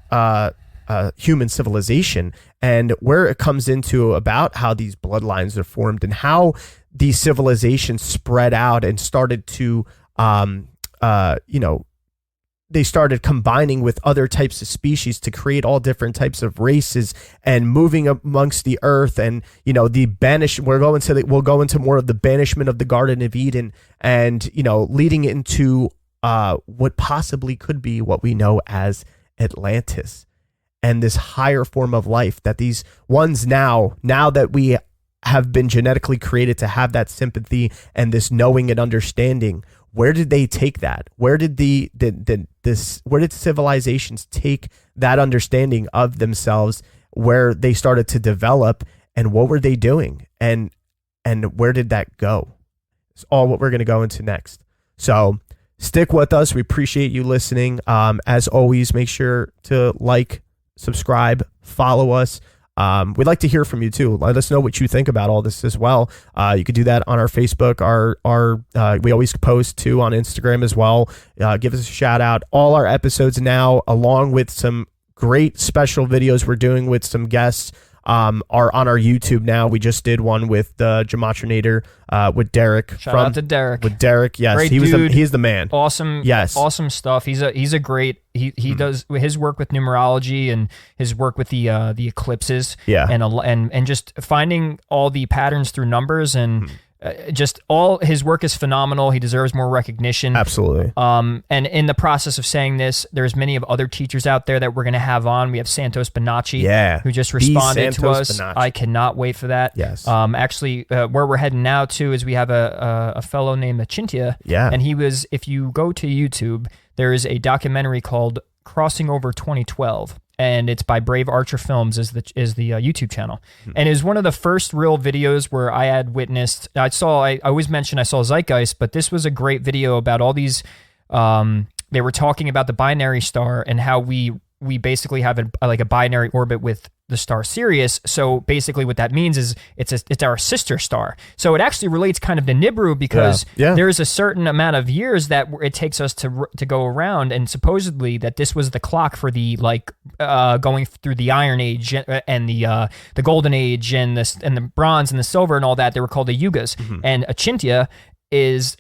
human civilization, and where it comes into about how these bloodlines are formed and how these civilizations spread out and started to, they started combining with other types of species to create all different types of races and moving amongst the earth. And, the we'll go into more of the banishment of the Garden of Eden, and, leading into what possibly could be what we know as Atlantis, and this higher form of life that these ones now that we have been genetically created to have that sympathy and this knowing and understanding. Where did they take that? Where did where did civilizations take that understanding of themselves, where they started to develop, and what were they doing? And where did that go? It's all what we're going to go into next. So stick with us. We appreciate you listening. As always, make sure to like, subscribe, follow us. We'd like to hear from you too. Let us know what you think about all this as well. You could do that on our Facebook. We always post too on Instagram as well. Give us a shout out. All our episodes now, along with some great special videos we're doing with some guests, are on our YouTube now. We just did one with the Gematrinator, with Derek. Shout out to Derek. With Derek, yes, great he's the man. Awesome, yes, awesome stuff. He's a great. He does his work with numerology and his work with the eclipses. Yeah, and just finding all the patterns through numbers and. Just all his work is phenomenal. He deserves more recognition. Absolutely. And in the process of saying this, there's many of other teachers out there that we're going to have on. We have Santos Bonacci, who just responded to us. Bonacci. I cannot wait for that. Yes. Actually, where we're heading now to is we have a fellow named Chintia. Yeah. And if you go to YouTube, there is a documentary called Crossing Over 2012. And it's by Brave Archer Films is the YouTube channel. And it was one of the first real videos where I had witnessed, I always mention I saw Zeitgeist, but this was a great video about all these, they were talking about the binary star and how we basically have a binary orbit with the star Sirius. So basically what that means is it's our sister star. So it actually relates kind of to Nibiru because there's a certain amount of years that it takes us to go around, and supposedly that this was the clock for the going through the Iron Age and the Golden Age and the Bronze and the Silver and all that. They were called the Yugas. And Achintya is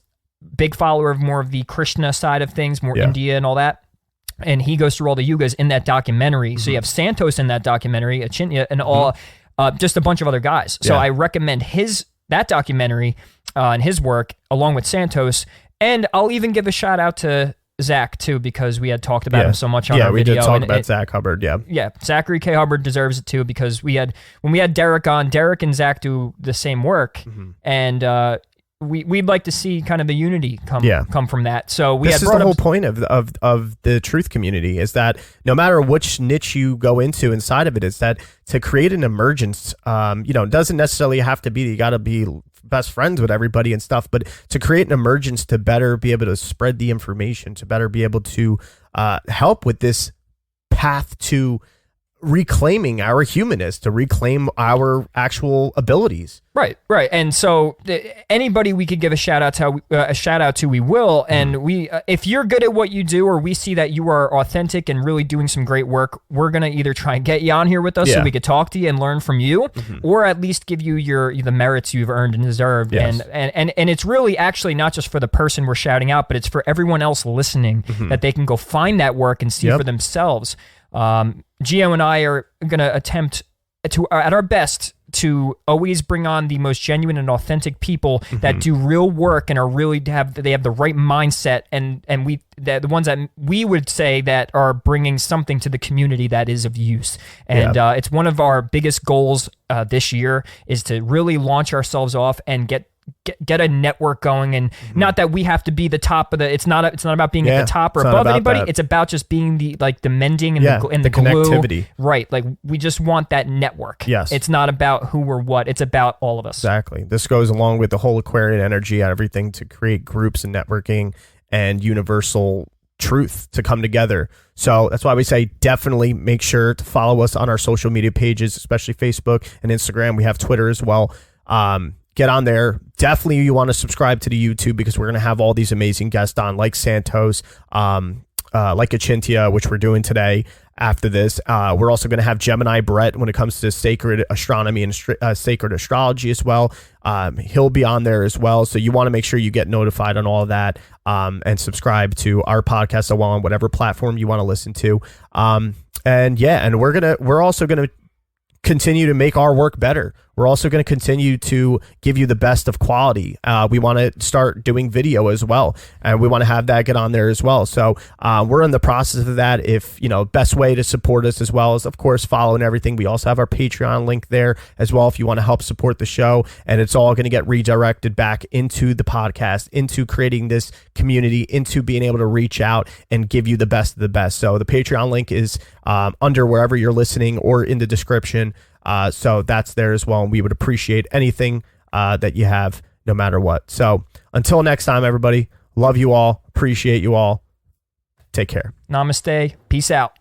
big follower of more of the Krishna side of things, more India and all that. And he goes through all the yugas in that documentary. So you have Santos in that documentary, Achintya, and all, just a bunch of other guys. So I recommend that documentary and his work along with Santos. And I'll even give a shout out to Zach too, because we had talked about him so much on our video. Yeah, we did talk about Zach Hubbard. Yeah, Zachary K. Hubbard deserves it too, because when we had Derek on, Derek and Zach do the same work, and we'd like to see kind of the unity come from that. So this is the whole point of the truth community, is that no matter which niche you go into inside of it, is that to create an emergence, it doesn't necessarily have to be, you got to be best friends with everybody and stuff, but to create an emergence to better be able to spread the information, to better be able to help with this path to reclaiming our humanness, to reclaim our actual abilities. Right. And so anybody we could give a shout out to, we will. And we, if you're good at what you do, or we see that you are authentic and really doing some great work, we're going to either try and get you on here with us so we could talk to you and learn from you, or at least give you the merits you've earned and deserved. Yes. And it's really actually not just for the person we're shouting out, but it's for everyone else listening, that they can go find that work and see for themselves. Gio and I are going to attempt to, at our best, to always bring on the most genuine and authentic people that do real work and are really have the right mindset, and the ones that we would say that are bringing something to the community that is of use. And it's one of our biggest goals this year is to really launch ourselves off and get a network going, and not that we have to be the top of the. It's not about being at the top or above anybody. That. It's about just being the mending and the glue. Connectivity. Right, like we just want that network. Yes, it's not about who or what. It's about all of us. Exactly. This goes along with the whole Aquarian energy, everything to create groups and networking and universal truth to come together. So that's why we say definitely make sure to follow us on our social media pages, especially Facebook and Instagram. We have Twitter as well. Get on there. Definitely you want to subscribe to the YouTube because we're going to have all these amazing guests on, like Santos, like Achintia, which we're doing today after this. We're also going to have Gemini Brett when it comes to sacred astronomy and sacred astrology as well. He'll be on there as well. So you want to make sure you get notified on all of that and subscribe to our podcast as well on whatever platform you want to listen to. And we're also going to continue to make our work better. We're also going to continue to give you the best of quality. We want to start doing video as well, and we want to have that get on there as well. So we're in the process of that. If best way to support us as well is, of course, following everything. We also have our Patreon link there as well if you want to help support the show, and it's all going to get redirected back into the podcast, into creating this community, into being able to reach out and give you the best of the best. So the Patreon link is under wherever you're listening or in the description. So that's there as well. And we would appreciate anything that you have, no matter what. So until next time, everybody, love you all. Appreciate you all. Take care. Namaste. Peace out.